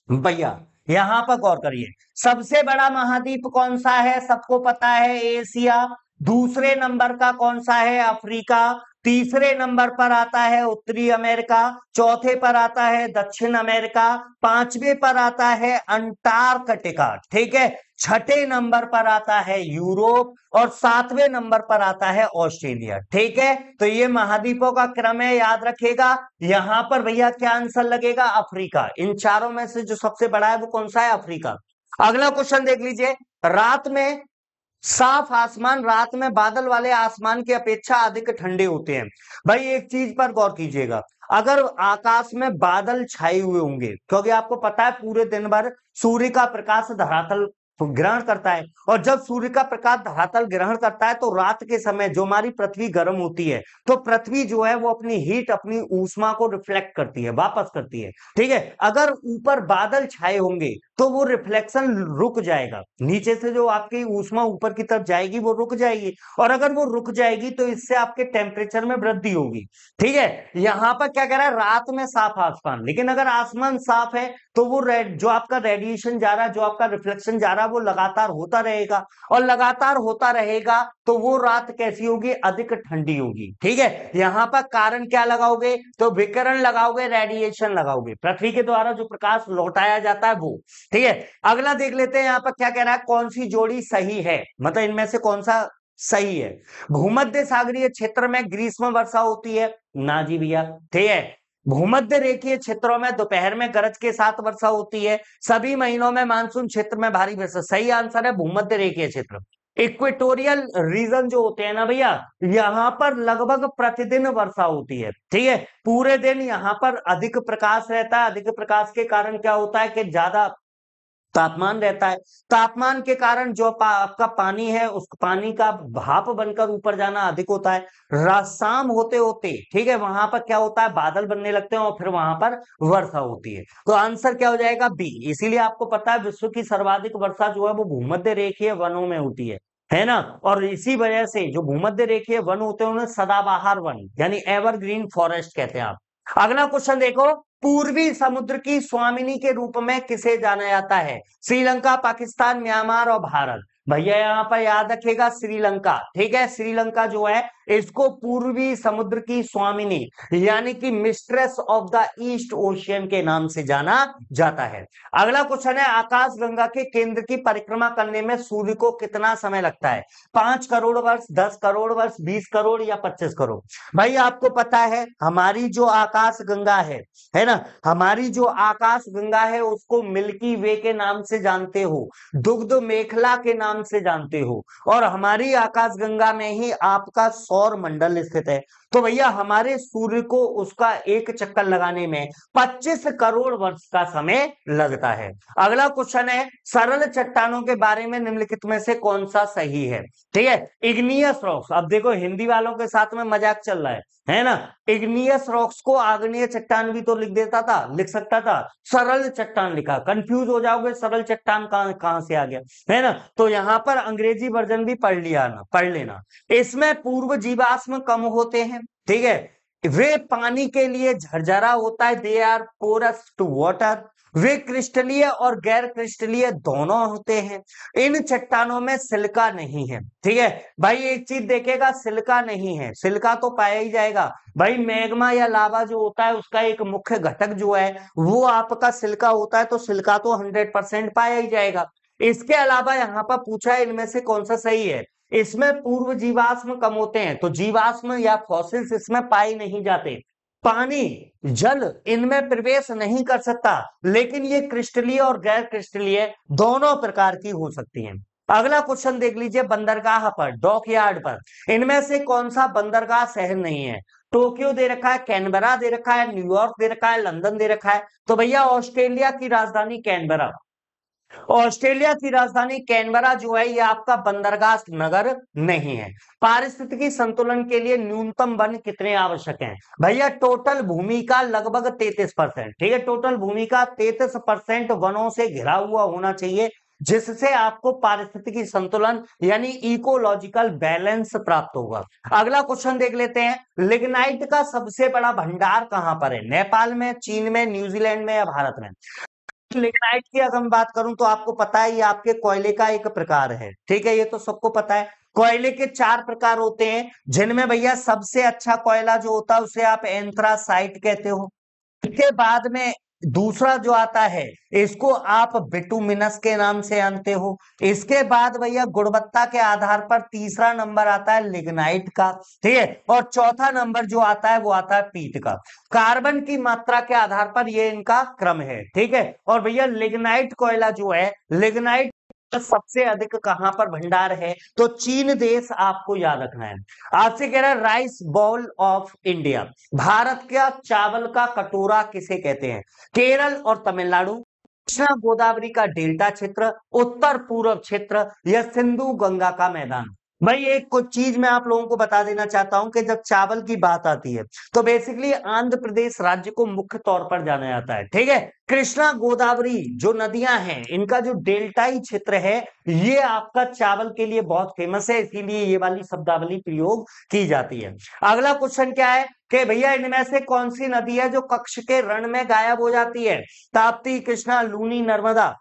भैया यहां पर गौर करिए, सबसे बड़ा महाद्वीप कौन सा है, सबको पता है एशिया, दूसरे नंबर का कौन सा है, अफ्रीका, तीसरे नंबर पर आता है उत्तरी अमेरिका, चौथे पर आता है दक्षिण अमेरिका, पांचवे पर आता है अंटार्कटिका, ठीक है, छठे नंबर पर आता है यूरोप और सातवें नंबर पर आता है ऑस्ट्रेलिया। ठीक है, तो ये महाद्वीपों का क्रम है, याद रखेगा। यहां पर भैया क्या आंसर लगेगा, अफ्रीका। इन चारों में से जो सबसे बड़ा है वो कौन सा है, अफ्रीका। अगला क्वेश्चन देख लीजिए, रात में साफ आसमान, रात में बादल वाले आसमान की अपेक्षा अधिक ठंडे होते हैं। भाई एक चीज पर गौर कीजिएगा, अगर आकाश में बादल छाए हुए होंगे, क्योंकि आपको पता है पूरे दिन भर सूर्य का प्रकाश धरातल ग्रहण करता है, और जब सूर्य का प्रकाश धरातल ग्रहण करता है तो रात के समय जो हमारी पृथ्वी गर्म होती है, तो पृथ्वी जो है वो अपनी हीट, अपनी ऊष्मा को रिफ्लेक्ट करती है, वापस करती है। ठीक है, अगर ऊपर बादल छाए होंगे तो वो रिफ्लेक्शन रुक जाएगा, नीचे से जो आपकी ऊष्मा ऊपर की तरफ जाएगी वो रुक जाएगी, और अगर वो रुक जाएगी तो इससे आपके टेम्परेचर में वृद्धि होगी। ठीक है, यहां पर क्या कह रहा है, रात में साफ आसमान, लेकिन अगर आसमान साफ है तो वो जो आपका रेडिएशन जा रहा है, जो आपका रिफ्लेक्शन जा रहा है, वो लगातार होता रहेगा, और लगातार होता रहेगा तो वो रात कैसी होगी, अधिक ठंडी होगी। ठीक है, यहां पर कारण क्या लगाओगे, तो विकिरण लगाओगे, रेडिएशन लगाओगे, पृथ्वी के द्वारा जो प्रकाश लौटाया जाता है वो। ठीक है, अगला देख लेते हैं यहां पर क्या कह रहा है, कौन सी जोड़ी सही है, मतलब इनमें से कौन सा सही है। भूमध्य सागरीय क्षेत्र में ग्रीष्म वर्षा होती है, ना जी भैया। ठीक है, भूमध्य रेखीय क्षेत्रों में दोपहर में गरज के साथ वर्षा होती है, सभी महीनों में मानसून क्षेत्र में भारी वर्षा। सही आंसर है भूमध्य रेखीय क्षेत्र। इक्वेटोरियल रीजन जो होते हैं ना भैया, यहां पर लगभग प्रतिदिन वर्षा होती है। ठीक है, पूरे दिन यहां पर अधिक प्रकाश रहता है, अधिक प्रकाश के कारण क्या होता है कि ज्यादा तापमान रहता है, तापमान के कारण जो आपका पानी है उस पानी का भाप बनकर ऊपर जाना अधिक होता है। शाम होते होते, ठीक है, वहां पर क्या होता है, बादल बनने लगते हैं और फिर वहां पर वर्षा होती है। तो आंसर क्या हो जाएगा, बी। इसीलिए आपको पता है विश्व की सर्वाधिक वर्षा जो है वो भूमध्य रेखीय वनों में होती है ना। और इसी वजह से जो भूमध्य रेखीय वन होते हैं उन्हें सदाबहार वन यानी एवरग्रीन फॉरेस्ट कहते हैं आप। अगला क्वेश्चन देखो, पूर्वी समुद्र की स्वामिनी के रूप में किसे जाना जाता है, श्रीलंका, पाकिस्तान, म्यांमार और भारत। भैया यहाँ पर याद रखिएगा श्रीलंका। ठीक है, श्रीलंका जो है इसको पूर्वी समुद्र की स्वामिनी यानी कि mistress of the east ocean के नाम से जाना जाता है। अगला क्वेश्चन है, आकाशगंगा के केंद्र की परिक्रमा करने में सूर्य को कितना समय लगता है, 5 करोड़ वर्ष, 10 करोड़ वर्ष, 20 करोड़ या 25 करोड़। भाई आपको पता है हमारी जो आकाश गंगा है ना, हमारी जो आकाश गंगा है उसको मिल्की वे के नाम से जानते हो, दुग्ध मेखला के नाम से जानते हो, और हमारी आकाश गंगा में ही आपका सौर मंडल स्थित है। तो भैया हमारे सूर्य को उसका एक चक्कर लगाने में 25 करोड़ वर्ष का समय लगता है। अगला क्वेश्चन है, सरल चट्टानों के बारे में निम्नलिखित में से कौन सा सही है। ठीक है, इग्नियस रॉक्स, अब देखो हिंदी वालों के साथ में मजाक चल रहा है ना, इग्नियस रॉक्स को आग्नेय चट्टान भी तो लिख देता था, लिख सकता था, सरल चट्टान लिखा, कंफ्यूज हो जाओगे सरल चट्टान कहां से आ गया, है ना। तो यहां पर अंग्रेजी वर्जन भी पढ़ लेना। इसमें पूर्व जीवाश्म कम होते हैं, ठीक है, वे पानी के लिए झरझरा होता है, they are porous to water. वे क्रिस्टलीय और गैर क्रिस्टलीय दोनों होते हैं। इन चट्टानों में सिलिका नहीं है। ठीक है भाई, एक चीज देखेगा, सिलिका नहीं है, सिलिका तो पाया ही जाएगा भाई। मैग्मा या लावा जो होता है उसका एक मुख्य घटक जो है वो आपका सिलिका होता है, तो सिलिका तो 100% पाया ही जाएगा। इसके अलावा यहाँ पर पूछा है इनमें से कौन सा सही है। इसमें पूर्व जीवाश्म कम होते हैं, तो जीवाश्म या फॉसिल्स इसमें पाए नहीं जाते। पानी, जल इनमें प्रवेश नहीं कर सकता, लेकिन ये क्रिस्टलीय और गैर क्रिस्टलीय दोनों प्रकार की हो सकती हैं। अगला क्वेश्चन देख लीजिए, बंदरगाह पर, डॉकयार्ड पर, इनमें से कौन सा बंदरगाह शहर नहीं है। टोक्यो दे रखा है, कैनबरा दे रखा है, न्यूयॉर्क दे रखा है, लंदन दे रखा है। तो भैया ऑस्ट्रेलिया की राजधानी कैनबरा, ऑस्ट्रेलिया की राजधानी कैनबरा जो है ये आपका बंदरगाह नगर नहीं है। पारिस्थितिकी संतुलन के लिए न्यूनतम वन कितने आवश्यक हैं। भैया टोटल भूमि का लगभग 33%। ठीक है, टोटल भूमि का 33% वनों से घिरा हुआ होना चाहिए, जिससे आपको पारिस्थितिकी संतुलन यानी इकोलॉजिकल बैलेंस प्राप्त होगा। अगला क्वेश्चन देख लेते हैं, लिग्नाइट का सबसे बड़ा भंडार कहां पर है। नेपाल में, चीन में, न्यूजीलैंड में या भारत में। लिग्नाइट की अगर मैं बात करूं तो आपको पता है ये आपके कोयले का एक प्रकार है। ठीक है, ये तो सबको पता है। कोयले के 4 प्रकार होते हैं, जिनमें भैया सबसे अच्छा कोयला जो होता है उसे आप एंथ्रासाइट कहते हो। इसके बाद में दूसरा जो आता है इसको आप बिटुमिनस के नाम से जानते हो। इसके बाद भैया गुणवत्ता के आधार पर तीसरा नंबर आता है लिग्नाइट का। ठीक है, और चौथा नंबर जो आता है वो आता है पीट का। कार्बन की मात्रा के आधार पर ये इनका क्रम है। ठीक है, और भैया लिग्नाइट कोयला जो है, लिग्नाइट सबसे अधिक कहां पर भंडार है, तो चीन देश आपको याद रखना है। आपसे कह रहा है राइस बाउल ऑफ इंडिया, भारत का चावल का कटोरा किसे कहते हैं। केरल और तमिलनाडु, कृष्णा गोदावरी का डेल्टा क्षेत्र, उत्तर पूर्व क्षेत्र या सिंधु गंगा का मैदान। भाई एक कुछ चीज मैं आप लोगों को बता देना चाहता हूं कि जब चावल की बात आती है तो बेसिकली आंध्र प्रदेश राज्य को मुख्य तौर पर जाना जाता है। ठीक है, कृष्णा गोदावरी जो नदियां हैं इनका जो डेल्टाई क्षेत्र है ये आपका चावल के लिए बहुत फेमस है, इसीलिए ये वाली शब्दावली प्रयोग की जाती है। अगला क्वेश्चन क्या है कि भैया इनमें से कौन सी नदी है जो कक्ष के रण में गायब हो जाती है। ताप्ती, कृष्णा, लूनी, नर्मदा।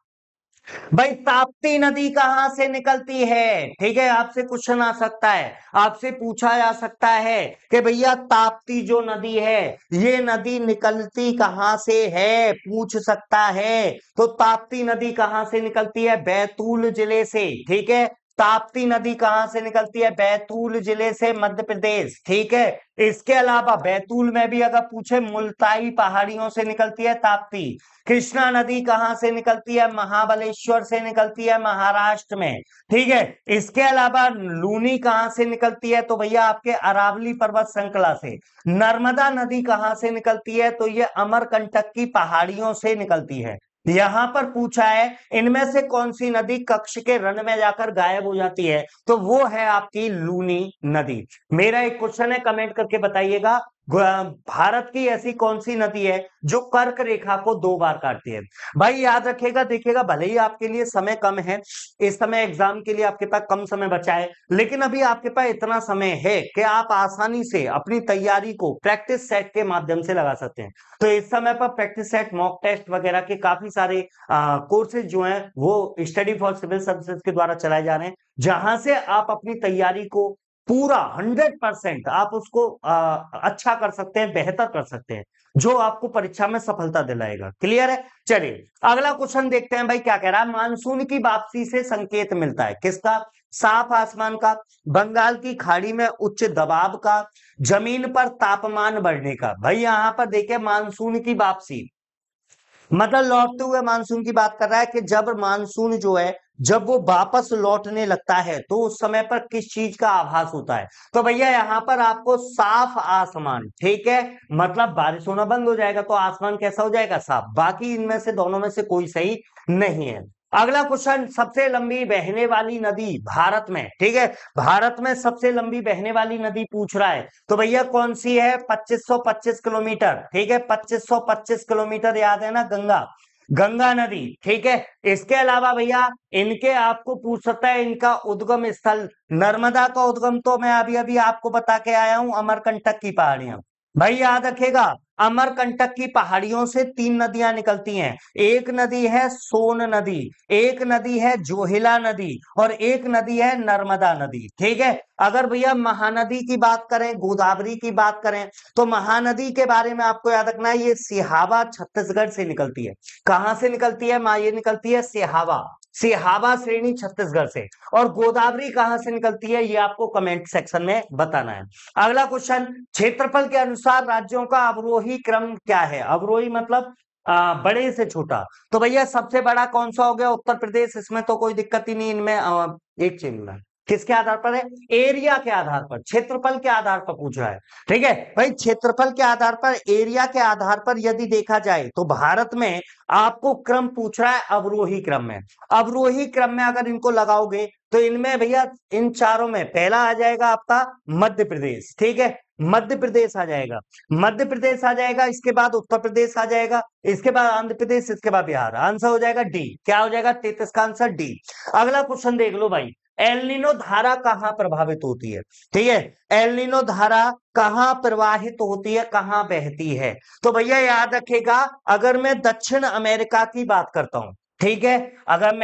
भाई ताप्ती नदी कहां से निकलती है। ठीक है, आपसे क्वेश्चन आ सकता है, आपसे पूछा जा सकता है कि भैया ताप्ती जो नदी है ये नदी निकलती कहां से है, पूछ सकता है। तो ताप्ती नदी कहां से निकलती है, बैतूल जिले से। ठीक है, ताप्ती नदी कहां से निकलती है, बैतूल जिले से, मध्य प्रदेश। ठीक है, इसके अलावा बैतूल में भी अगर पूछे मुल्ताई पहाड़ियों से निकलती है ताप्ती। कृष्णा नदी कहां से निकलती है, महाबलेश्वर से निकलती है, महाराष्ट्र में। ठीक है, इसके अलावा लूनी कहां से निकलती है, तो भैया आपके अरावली पर्वत श्रृंखला से। नर्मदा नदी कहां से निकलती है, तो ये अमरकंटक की पहाड़ियों से निकलती है। यहां पर पूछा है इनमें से कौन सी नदी कक्ष के रण में जाकर गायब हो जाती है, तो वो है आपकी लूनी नदी। मेरा एक क्वेश्चन है, कमेंट करके बताइएगा, भारत की ऐसी कौन सी नदी है जो कर्क रेखा को 2 बार काटती है। भाई याद रखिएगा, देखिएगा, भले ही आपके लिए समय कम है, इस समय एग्जाम के लिए आपके पास कम समय बचा है, लेकिन अभी आपके पास इतना समय है कि आप आसानी से अपनी तैयारी को प्रैक्टिस सेट के माध्यम से लगा सकते हैं। तो इस समय पर प्रैक्टिस सेट, मॉक टेस्ट वगैरह के काफी सारे कोर्सेज जो हैं वो स्टडी फॉर सिविल सर्विसेज के द्वारा चलाए जा रहे हैं, जहां से आप अपनी तैयारी को पूरा 100% आप उसको अच्छा कर सकते हैं, बेहतर कर सकते हैं, जो आपको परीक्षा में सफलता दिलाएगा। क्लियर है, चलिए अगला क्वेश्चन देखते हैं। भाई क्या कह रहा है, मानसून की वापसी से संकेत मिलता है किसका, साफ आसमान का, बंगाल की खाड़ी में उच्च दबाव का, जमीन पर तापमान बढ़ने का। भाई यहां पर देखिए मानसून की वापसी मतलब लौटते हुए मानसून की बात कर रहा है कि जब मानसून जो है जब वो वापस लौटने लगता है तो उस समय पर किस चीज का आभास होता है। तो भैया यहाँ पर आपको साफ आसमान, ठीक है, मतलब बारिश होना बंद हो जाएगा तो आसमान कैसा हो जाएगा, साफ। बाकी इनमें से दोनों में से कोई सही नहीं है। अगला क्वेश्चन, सबसे लंबी बहने वाली नदी भारत में, ठीक है, भारत में सबसे लंबी बहने वाली नदी पूछ रहा है, तो भैया कौन सी है, 2525 किलोमीटर। ठीक है, 2525 किलोमीटर, याद है ना, गंगा, गंगा नदी। ठीक है, इसके अलावा भैया इनके आपको पूछ सकता है इनका उद्गम स्थल, नर्मदा का उद्गम तो मैं अभी अभी आपको बता के आया हूं, अमरकंटक की पहाड़ियां। भाई याद रखेगा, अमरकंटक की पहाड़ियों से 3 नदियां निकलती हैं। एक नदी है सोन नदी, एक नदी है जोहिला नदी, और एक नदी है नर्मदा नदी। ठीक है। अगर भैया महानदी की बात करें, गोदावरी की बात करें, तो महानदी के बारे में आपको याद रखना है, ये सिहावा छत्तीसगढ़ से निकलती है। कहां से निकलती है माँ? ये निकलती है सिहावा, सिहावा श्रेणी छत्तीसगढ़ से। और गोदावरी कहां से निकलती है, ये आपको कमेंट सेक्शन में बताना है। अगला क्वेश्चन, क्षेत्रफल के अनुसार राज्यों का अवरोही क्रम क्या है? अवरोही मतलब बड़े से छोटा। तो भैया सबसे बड़ा कौन सा हो गया? उत्तर प्रदेश। इसमें तो कोई दिक्कत ही नहीं, इनमें एक चिन्ह है। किसके आधार पर है? एरिया के आधार पर, क्षेत्रफल के आधार पर पूछ रहा है। ठीक है भाई, क्षेत्रफल के आधार पर, एरिया के आधार पर यदि देखा जाए तो भारत में आपको क्रम पूछ रहा है अवरोही क्रम में। अवरोही क्रम में अगर इनको लगाओगे तो इनमें भैया, इन चारों में पहला आ जाएगा आपका मध्य प्रदेश। ठीक है, मध्य प्रदेश आ जाएगा, मध्य प्रदेश आ जाएगा, इसके बाद उत्तर प्रदेश आ जाएगा, इसके बाद आंध्र प्रदेश, इसके बाद बिहार। आंसर हो जाएगा डी। क्या हो जाएगा? 33 का आंसर डी। अगला क्वेश्चन देख लो भाई, एल नीनो धारा कहां प्रभावित होती है? ठीक है, एल नीनो धारा कहां प्रवाहित होती है, कहां बहती है? तो भैया याद रखेगा, अगर मैं दक्षिण अमेरिका की बात करता हूं, ठीक है, अगर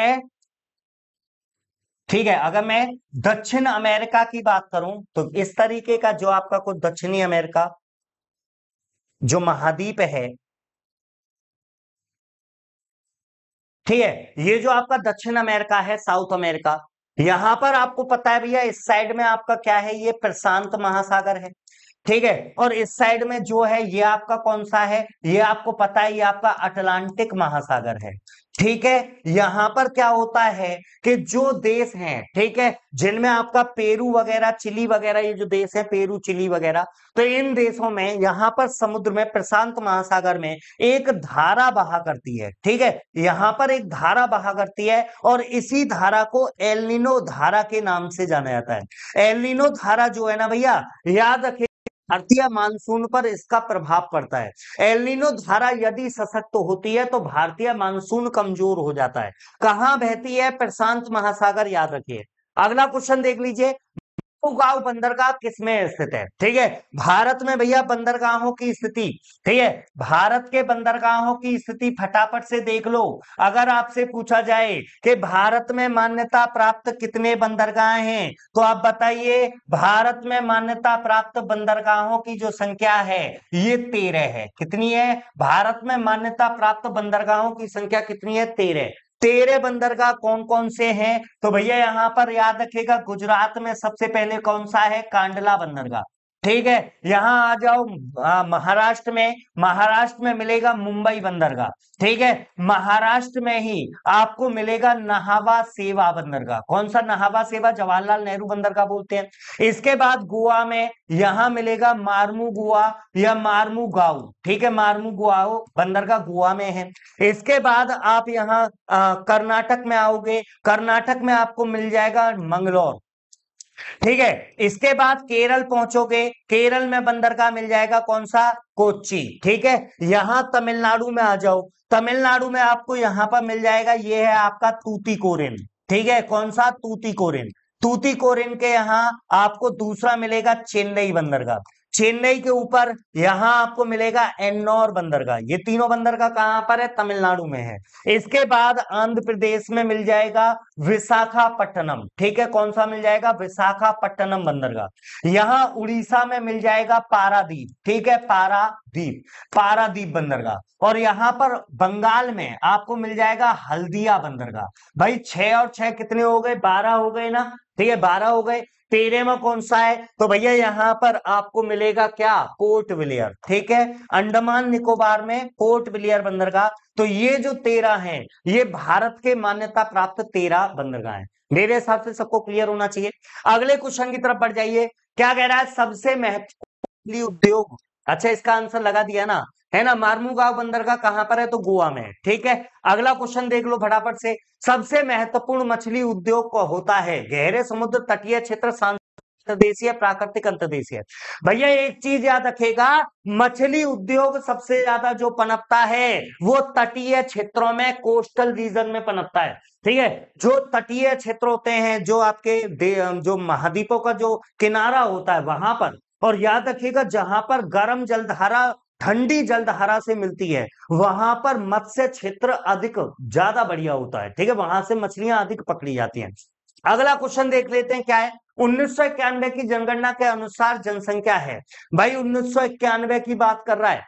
मैं दक्षिण अमेरिका की बात करूं तो इस तरीके का जो आपका कुछ दक्षिणी अमेरिका जो महाद्वीप है, ठीक है, ये जो आपका दक्षिण अमेरिका है, साउथ अमेरिका, यहां पर आपको पता है भैया, इस साइड में आपका क्या है? ये प्रशांत महासागर है। ठीक है, और इस साइड में जो है ये आपका कौन सा है? ये आपको पता है, ये आपका अटलांटिक महासागर है। ठीक है, यहां पर क्या होता है कि जो देश हैं, ठीक है, जिनमें आपका पेरू वगैरह, चिली वगैरह, ये जो देश है पेरू, चिली वगैरह, तो इन देशों में यहां पर समुद्र में, प्रशांत महासागर में एक धारा बहा करती है। ठीक है, यहां पर एक धारा बहा करती है, और इसी धारा को एल नीनो धारा के नाम से जाना जाता है। एल नीनो धारा जो है ना भैया, याद रखिए, भारतीय मानसून पर इसका प्रभाव पड़ता है। एल नीनो धारा यदि सशक्त होती है तो भारतीय मानसून कमजोर हो जाता है। कहां बहती है? प्रशांत महासागर, याद रखिए। अगला क्वेश्चन देख लीजिए, गांव बंदरगाह किसमें स्थित है? ठीक है, भारत में भैया बंदरगाहों की स्थिति, ठीक है, भारत के बंदरगाहों की स्थिति फटाफट से देख लो। अगर आपसे पूछा जाए कि भारत में मान्यता प्राप्त कितने बंदरगाह हैं, तो आप बताइए। भारत में मान्यता प्राप्त बंदरगाहों की जो संख्या है, ये 13 है। कितनी है? भारत में मान्यता प्राप्त बंदरगाहों की संख्या कितनी है? 13। 13 बंदरगाह कौन कौन से हैं? तो भैया यहां पर याद रखिएगा, गुजरात में सबसे पहले कौन सा है? कांडला बंदरगाह। ठीक है, यहां आ जाओ, महाराष्ट्र में मिलेगा मुंबई बंदरगाह। ठीक है, महाराष्ट्र में ही आपको मिलेगा नाहवा सेवा बंदरगाह। कौन सा? नाहवा सेवा, जवाहरलाल नेहरू बंदरगाह बोलते हैं। इसके बाद गोवा में यहां मिलेगा मार्मू गोवा या मार्मू गांव। ठीक है, मार्मू गांव बंदरगाह गोवा में है। इसके बाद आप यहाँ कर्नाटक में आओगे, कर्नाटक में आपको मिल जाएगा मंगलोर। ठीक है, इसके बाद केरल पहुंचोगे, केरल में बंदरगाह मिल जाएगा कौन सा? कोच्चि। ठीक है, यहां तमिलनाडु में आ जाओ, तमिलनाडु में आपको यहां पर मिल जाएगा, ये है आपका तूतीकोरिन। ठीक है, कौन सा? तूतीकोरिन। तूतीकोरिन के यहाँ आपको दूसरा मिलेगा चेन्नई बंदरगाह। चेन्नई के ऊपर यहां आपको मिलेगा एन्नौर बंदरगाह। ये तीनों बंदरगाह कहां पर है? तमिलनाडु में है। इसके बाद आंध्र प्रदेश में मिल जाएगा विशाखापट्टनम। ठीक है, कौन सा मिल जाएगा? विशाखापट्टनम बंदरगाह। यहां उड़ीसा में मिल जाएगा पारादीप। ठीक है, पारादीप, पारादीप बंदरगाह। और यहां पर बंगाल में आपको मिल जाएगा हल्दिया बंदरगाह। भाई 6 और 6 कितने हो गए? 12 हो गए ना। ठीक है, 12 हो गए। 13 में कौन सा है? तो भैया यहां पर आपको मिलेगा क्या? Port Blair. ठीक है, अंडमान निकोबार में पोर्ट ब्लेयर बंदरगाह। तो ये जो 13 हैं, ये भारत के मान्यता प्राप्त 13 बंदरगाह हैं। मेरे हिसाब से सबको क्लियर होना चाहिए। अगले क्वेश्चन की तरफ बढ़ जाइए। क्या कह रहा है? सबसे महत्वपूर्ण उद्योग। अच्छा, इसका आंसर लगा दिया ना, है ना। मार्मुगांव बंदरगाह कहां पर है? तो गोवा में है। ठीक है, अगला क्वेश्चन देख लो फटाफट से। सबसे महत्वपूर्ण मछली उद्योग को होता है गहरे समुद्र, तटीय क्षेत्र, अंतर्देशीय, प्राकृतिक, अंतर्देशीय। भैया एक चीज याद रखेगा, मछली उद्योग सबसे ज्यादा जो पनपता है वो तटीय क्षेत्रों में, कोस्टल रीजन में पनपता है। ठीक है, जो तटीय क्षेत्र होते हैं, जो आपके जो महाद्वीपों का जो किनारा होता है, वहां पर और याद रखिएगा जहां पर गर्म जलधारा ठंडी जलधारा से मिलती है वहां पर मत्स्य क्षेत्र अधिक ज्यादा बढ़िया होता है, ठीक है, वहां से मछलियां अधिक पकड़ी जाती हैं। अगला क्वेश्चन देख लेते हैं क्या है। 1991 की जनगणना के अनुसार जनसंख्या है, भाई 1991 की बात कर रहा है।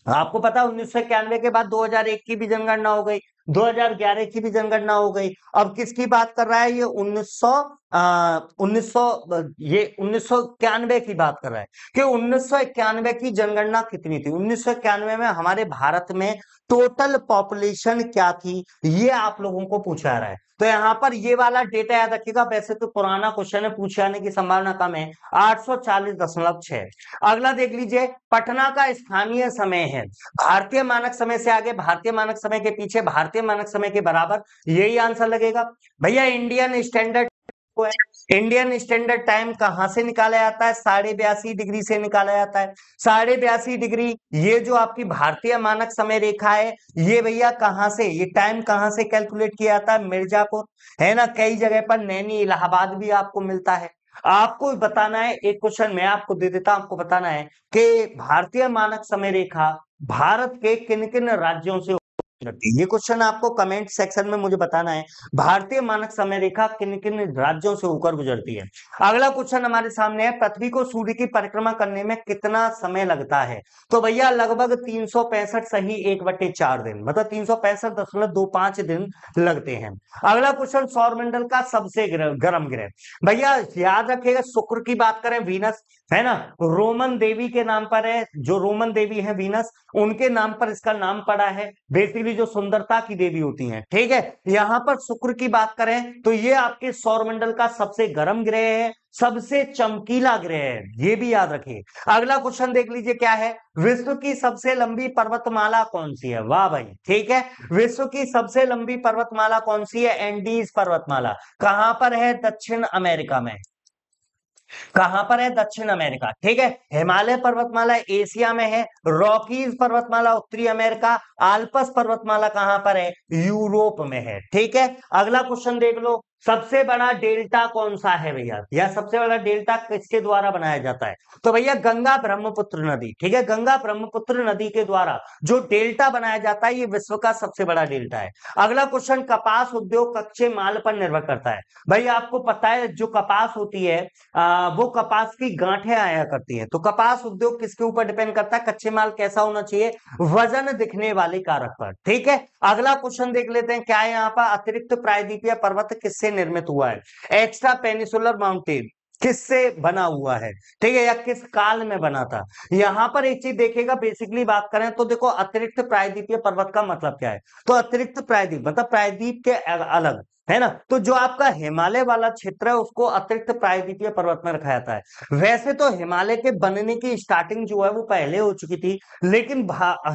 आपको पता है 1991 के बाद 2001 की भी जनगणना हो गई, 2011 की भी जनगणना हो गई। अब किसकी बात कर रहा है ये 1991 की बात कर रहा है कि 1991 की जनगणना कितनी थी। 1991 में हमारे भारत में टोटल पॉपुलेशन क्या थी ये आप लोगों को पूछा जा रहा है। तो यहाँ पर ये वाला डेटा याद रखिएगा, वैसे तो पुराना क्वेश्चन है, पूछे जाने की संभावना कम है। 840.6। अगला देख लीजिए, पटना का स्थानीय समय है भारतीय मानक समय से आगे, भारतीय मानक समय के पीछे, भारतीय मानक समय के बराबर, यही आंसर लगेगा भैया। इंडियन स्टैंडर्ड को है, इंडियन स्टैंडर्ड टाइम कहां से निकाला जाता है, 82.5 डिग्री से निकाला जाता है। 82.5 डिग्री, ये जो आपकी भारतीय मानक समय रेखा है ये भैया कहां से, ये टाइम कहां से कैलकुलेट किया जाता है, मिर्जापुर, है ना, कई जगह पर नैनी इलाहाबाद भी आपको मिलता है। आपको बताना है, एक क्वेश्चन मैं आपको दे देता हूं, आपको बताना है कि भारतीय मानक समय रेखा भारत के किन किन राज्यों से करती है। ये क्वेश्चन आपको कमेंट सेक्शन में मुझे बताना है, भारतीय मानक समय रेखा किन किन राज्यों से होकर गुजरती है। अगला क्वेश्चन हमारे सामने है, पृथ्वी को सूर्य की परिक्रमा करने में कितना समय लगता है। तो भैया लगभग 365 सही 1/4 दिन, मतलब 365.25 दिन लगते हैं। अगला क्वेश्चन, सौरमंडल का सबसे गर्म ग्रह, भैया याद रखिएगा शुक्र की बात करें वीनस, है ना, रोमन देवी के नाम पर है, जो रोमन देवी है वीनस, उनके नाम पर इसका नाम पड़ा है, बेसिकली जो सुंदरता की देवी होती हैं, ठीक है। यहां पर शुक्र की बात करें तो ये आपके सौरमंडल का सबसे गर्म ग्रह है, सबसे चमकीला ग्रह है, ये भी याद रखिए। अगला क्वेश्चन देख लीजिए क्या है, विश्व की सबसे लंबी पर्वतमाला कौन सी है। वाह भाई, ठीक है, विश्व की सबसे लंबी पर्वतमाला कौन सी है, एंडीज पर्वतमाला। कहां पर है, दक्षिण अमेरिका में। कहां पर है, दक्षिण अमेरिका, ठीक है। हिमालय पर्वतमाला एशिया में है, रॉकीज पर्वतमाला उत्तरी अमेरिका, आल्पस पर्वतमाला कहां पर है, यूरोप में है, ठीक है। अगला क्वेश्चन देख लो, सबसे बड़ा डेल्टा कौन सा है भैया, या सबसे बड़ा डेल्टा किसके द्वारा बनाया जाता है। तो भैया गंगा ब्रह्मपुत्र नदी, ठीक है, गंगा ब्रह्मपुत्र नदी के द्वारा जो डेल्टा बनाया जाता है ये विश्व का सबसे बड़ा डेल्टा है। अगला क्वेश्चन, कपास उद्योग कच्चे माल पर निर्भर करता है। भाई आपको पता है जो कपास होती है वो कपास की गांठें आया करती है, तो कपास उद्योग किसके ऊपर डिपेंड करता है, कच्चे माल कैसा होना चाहिए, वजन दिखने वाले कारक पर, ठीक है। अगला क्वेश्चन देख लेते हैं क्या है यहाँ पर, अतिरिक्त प्रायद्वीपीय पर्वत किससे निर्मित हुआ है, एक्स्ट्रा पेनिसुलर माउंटेन किससे बना हुआ है, ठीक है, या किस काल में बना था। यहां पर एक चीज देखेगा, बेसिकली बात करें तो देखो अतिरिक्त प्रायद्वीपीय पर्वत का मतलब क्या है, तो अतिरिक्त प्रायद्वीप मतलब प्रायद्वीप के अलग, है ना, तो जो आपका हिमालय वाला क्षेत्र है उसको अतिरिक्त प्रायद्वीपीय पर्वत में रखा जाता है। वैसे तो हिमालय के बनने की स्टार्टिंग जो है वो पहले हो चुकी थी, लेकिन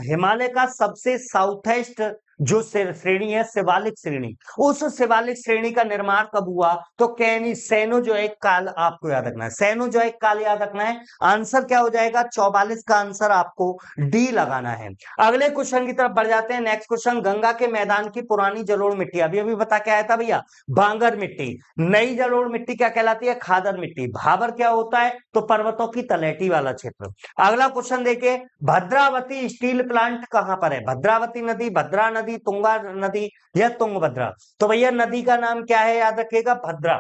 हिमालय का सबसे साउथेस्ट जो श्रेणी है शिवालिक श्रेणी, उस शिवालिक श्रेणी का निर्माण कब हुआ, तो कैनी सेनोजोइक काल आपको याद रखना है, सेनोजोइक काल याद रखना है। आंसर क्या हो जाएगा, 44 का आंसर आपको डी लगाना है। अगले क्वेश्चन की तरफ बढ़ जाते हैं। नेक्स्ट क्वेश्चन, गंगा के मैदान की पुरानी जलोढ़ मिट्टी, अभी अभी बता के आया था भैया, बांगर मिट्टी। नई जलोढ़ मिट्टी क्या कहलाती है, खादर मिट्टी। भाबर क्या होता है, तो पर्वतों की तलहटी वाला क्षेत्र। अगला क्वेश्चन देखिए, भद्रावती स्टील प्लांट कहां पर है, भद्रावती नदी, भद्रा नदी, तुंगा नदी या तुंगभद्रा। तो भैया नदी का नाम क्या है, याद रखिएगा, भद्रा,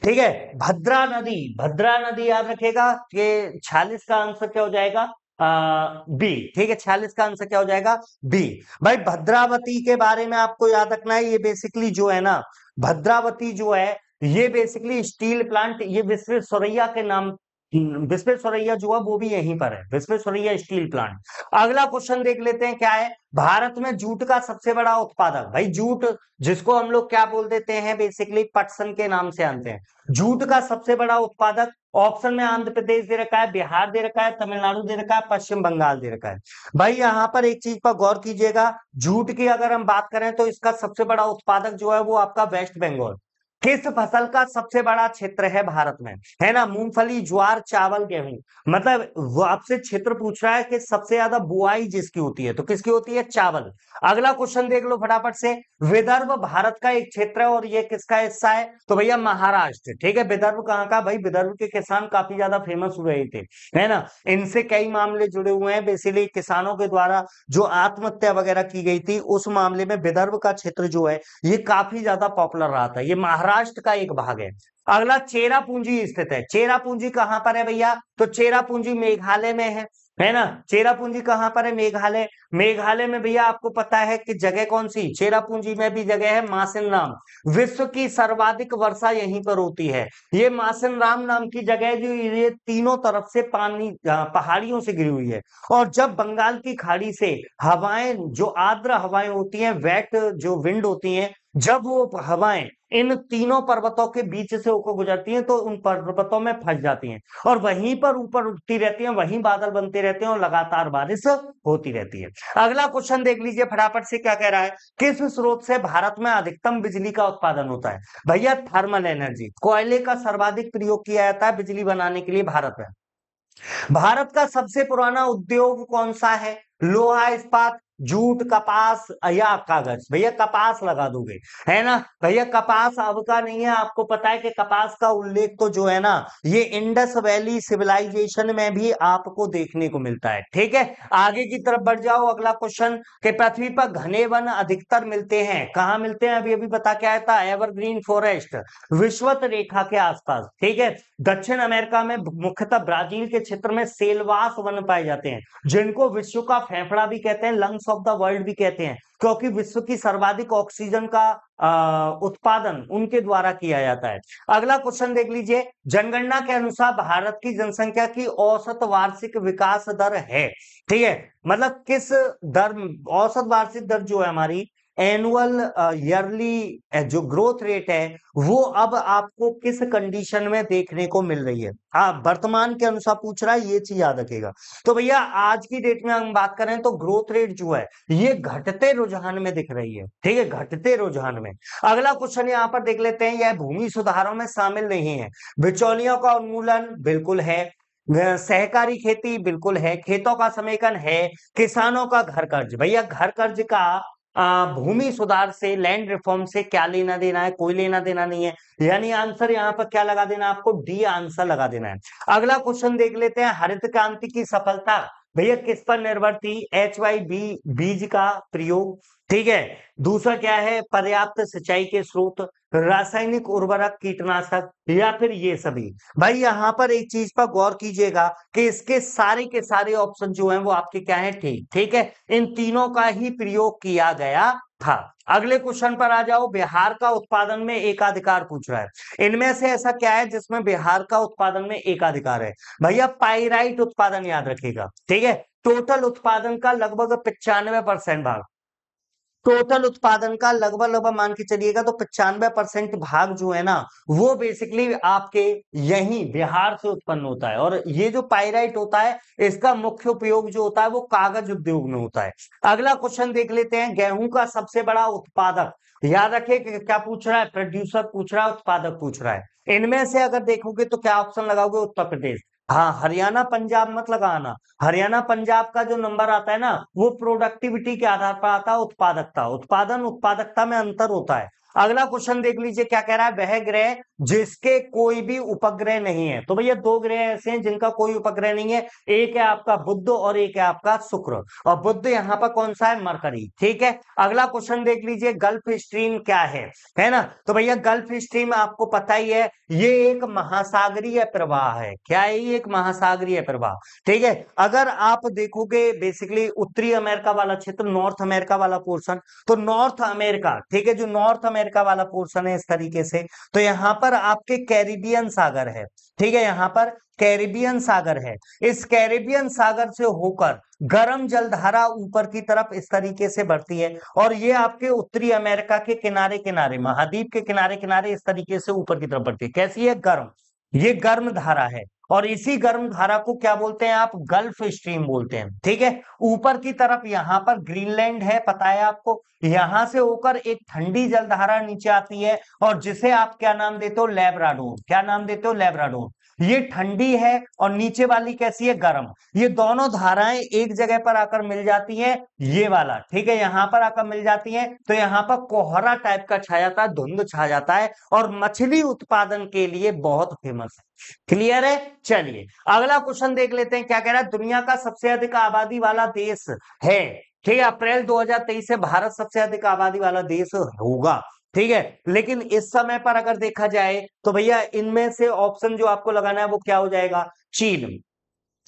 ठीक है, भद्रा नदी, भद्रा नदी याद रखेगा कि 46 का आंसर क्या हो जाएगा, बी, ठीक है, 46 का आंसर क्या हो जाएगा, बी। भाई भद्रावती के बारे में आपको याद रखना है, ये बेसिकली जो है ना, भद्रावती जो है ये बेसिकली स्टील प्लांट, ये विश्वेश्वरैया के नाम, विश्वेश्वरैया जो है वो भी यहीं पर है, विश्वेश्वरैया स्टील प्लांट। अगला क्वेश्चन देख लेते हैं क्या है, भारत में जूट का सबसे बड़ा उत्पादक, भाई जूट जिसको हम लोग क्या बोल देते हैं, बेसिकली पटसन के नाम से जानते हैं, जूट का सबसे बड़ा उत्पादक। ऑप्शन में आंध्र प्रदेश दे रखा है, बिहार दे रखा है, तमिलनाडु दे रखा है, पश्चिम बंगाल दे रखा है। भाई यहां पर एक चीज पर गौर कीजिएगा, जूट की अगर हम बात करें तो इसका सबसे बड़ा उत्पादक जो है वो आपका वेस्ट बंगाल, किस फसल का सबसे बड़ा क्षेत्र है भारत में? है ना, मूंगफली, ज्वार, चावल, गेहूं। मतलब वो आपसे क्षेत्र पूछ रहा है कि सबसे ज्यादा बुआई जिसकी होती है, तो किसकी होती है? चावल। अगला क्वेश्चन देख लो फटाफट से। विदर्भ भारत का एक क्षेत्र है और ये किसका हिस्सा है? तो भैया महाराष्ट्र। ठीक है, विदर्भ कहाँ का? भाई विदर्भ के किसान काफी ज्यादा फेमस हुए थे, है ना, इनसे कई मामले जुड़े हुए हैं। बेसिकली किसानों के द्वारा जो आत्महत्या वगैरह की गई थी, उस मामले में विदर्भ का क्षेत्र जो है ये काफी ज्यादा पॉपुलर रहा था। ये महाराष्ट्र का एक भाग है। अगला चेरापूंजी स्थित है। चेरापूंजी कहां पर है भैया? तो चेरापूंजी मेघालय में है ना। चेरापूंजी कहां पर है? मेघालय। मेघालय में भैया आपको पता है कि जगह कौन सी? चेरापूंजी में भी जगह है मासिनराम। विश्व की सर्वाधिक वर्षा यहीं पर होती है। ये मासिनराम नाम की जगह जो ये तीनों तरफ से पानी पहाड़ियों से घिरी हुई है। और जब बंगाल की खाड़ी से हवाएं, जो आर्द्र हवाएं होती हैं, वेट जो विंड होती हैं, जब वो हवाएं इन तीनों पर्वतों के बीच से होकर गुजरती हैं तो उन पर्वतों में फंस जाती हैं और वहीं पर ऊपर उठती रहती हैं, वहीं बादल बनते रहते हैं और लगातार बारिश होती रहती है। अगला क्वेश्चन देख लीजिए फटाफट से, क्या कह रहा है? किस स्रोत से भारत में अधिकतम बिजली का उत्पादन होता है? भैया थर्मल एनर्जी। कोयले का सर्वाधिक प्रयोग किया जाता है बिजली बनाने के लिए भारत में। भारत का सबसे पुराना उद्योग कौन सा है? लोहा इस्पात, जूट, कपास या कागज? भैया कपास लगा दोगे, है ना। भैया कपास अब का नहीं है, आपको पता है कि कपास का उल्लेख तो जो है ना ये इंडस वैली सिविलाइजेशन में भी आपको देखने को मिलता है। ठीक है, आगे की तरफ बढ़ जाओ। अगला क्वेश्चन कि पृथ्वी पर घने वन अधिकतर मिलते हैं कहाँ? मिलते हैं अभी अभी बता के आया था, एवरग्रीन फॉरेस्ट, विषुवत रेखा के आसपास। ठीक है, दक्षिण अमेरिका में मुख्यतः ब्राजील के क्षेत्र में सेलवास वन पाए जाते हैं, जिनको विश्व का फेफड़ा भी कहते हैं, लंग्स ऑफ द वर्ल्ड भी कहते हैं, क्योंकि विश्व की सर्वाधिक ऑक्सीजन का उत्पादन उनके द्वारा किया जाता है। अगला क्वेश्चन देख लीजिए। जनगणना के अनुसार भारत की जनसंख्या की औसत वार्षिक विकास दर है, ठीक है, मतलब किस दर, औसत वार्षिक दर जो है हमारी एनुअल ईयरली जो ग्रोथ रेट है, वो अब आपको किस कंडीशन में देखने को मिल रही है? हाँ, वर्तमान के अनुसार पूछ रहा है, ये चीज याद रखेगा। तो भैया आज की डेट में हम बात करें तो ग्रोथ रेट जो है ये घटते रुझान में दिख रही है। ठीक है, घटते रुझान में। अगला क्वेश्चन यहाँ पर देख लेते हैं, यह भूमि सुधारों में शामिल नहीं है। बिचौलियों का उन्मूलन बिल्कुल है, सहकारी खेती बिल्कुल है, खेतों का समेकन है, किसानों का घर कर्ज। भैया घर कर्ज का भूमि सुधार से, लैंड रिफॉर्म से क्या लेना देना है? कोई लेना देना नहीं है। यानी आंसर यहाँ पर क्या लगा देना है आपको? डी आंसर लगा देना है। अगला क्वेश्चन देख लेते हैं, हरित क्रांति की सफलता भैया किस पर निर्भर थी? HYB बीज का प्रयोग। ठीक है, दूसरा क्या है? पर्याप्त सिंचाई के स्रोत, रासायनिक उर्वरक, कीटनाशक, या फिर ये सभी। भाई यहाँ पर एक चीज पर गौर कीजिएगा कि इसके सारे के सारे ऑप्शन जो हैं वो आपके क्या है? ठीक। ठीक है, इन तीनों का ही प्रयोग किया गया था। अगले क्वेश्चन पर आ जाओ। बिहार का उत्पादन में एकाधिकार पूछ रहा है, इनमें से ऐसा क्या है जिसमें बिहार का उत्पादन में एकाधिकार है? भैया पाइराइट उत्पादन याद रखिएगा। ठीक है, टोटल उत्पादन का लगभग 95% भाग, टोटल उत्पादन का लगभग लगभग मान के चलिएगा तो 95% भाग जो है ना वो बेसिकली आपके यही बिहार से उत्पन्न होता है। और ये जो पाइराइट होता है इसका मुख्य उपयोग जो होता है वो कागज उद्योग में होता है। अगला क्वेश्चन देख लेते हैं, गेहूं का सबसे बड़ा उत्पादक। याद रखिए कि क्या पूछ रहा है? प्रोड्यूसर पूछ रहा है, उत्पादक पूछ रहा है। इनमें से अगर देखोगे तो क्या ऑप्शन लगाओगे? उत्तर प्रदेश। हाँ, हरियाणा पंजाब मत लगाना। हरियाणा पंजाब का जो नंबर आता है ना वो प्रोडक्टिविटी के आधार पर आता है, उत्पादकता, उत्पादन उत्पादकता में अंतर होता है। अगला क्वेश्चन देख लीजिए, क्या कह रहा है? वह ग्रह जिसके कोई भी उपग्रह नहीं है। तो भैया दो ग्रह ऐसे हैं जिनका कोई उपग्रह नहीं है, एक है आपका बुध और एक है आपका शुक्र। और बुध यहाँ पर कौन सा है? मरकरी। ठीक है, अगला क्वेश्चन देख लीजिए, गल्फ स्ट्रीम क्या है ना। तो भैया गल्फ स्ट्रीम आपको पता ही है, ये एक महासागरीय प्रवाह है। क्या है? ये एक महासागरीय प्रवाह। ठीक है, अगर आप देखोगे बेसिकली उत्तरी अमेरिका वाला क्षेत्र, नॉर्थ अमेरिका वाला पोर्शन, तो नॉर्थ अमेरिका, ठीक है, जो नॉर्थ अमेरिका वाला पोर्शन है इस तरीके से, तो यहाँ पर आपके कैरिबियन सागर है। ठीक है, यहाँ पर कैरिबियन सागर है। इस कैरिबियन सागर से होकर गर्म जलधारा ऊपर की तरफ इस तरीके से बढ़ती है और ये आपके उत्तरी अमेरिका के किनारे किनारे, महाद्वीप के किनारे किनारे इस तरीके से ऊपर की तरफ बढ़ती है। कैसी है? गर्म। ये गर्म धारा है, और इसी गर्म धारा को क्या बोलते हैं आप, गल्फ स्ट्रीम बोलते हैं। ठीक है, ऊपर की तरफ यहां पर ग्रीनलैंड है, पता है आपको, यहां से होकर एक ठंडी जलधारा नीचे आती है, और जिसे आप क्या नाम देते हो, लेब्राडोर। क्या नाम देते हो, लेब्राडोर। ये ठंडी है और नीचे वाली कैसी है, गर्म। ये दोनों धाराएं एक जगह पर आकर मिल जाती हैं, ये वाला, ठीक है, यहां पर आकर मिल जाती हैं, तो यहां पर कोहरा टाइप का छा जाता है, धुंध छा जाता है, और मछली उत्पादन के लिए बहुत फेमस है। क्लियर है। चलिए अगला क्वेश्चन देख लेते हैं, क्या कह रहा है, दुनिया का सबसे अधिक आबादी वाला देश है। ठीक है, अप्रैल 2023 से भारत सबसे अधिक आबादी वाला देश होगा। ठीक है, लेकिन इस समय पर अगर देखा जाए तो भैया इनमें से ऑप्शन जो आपको लगाना है वो क्या हो जाएगा, चीन।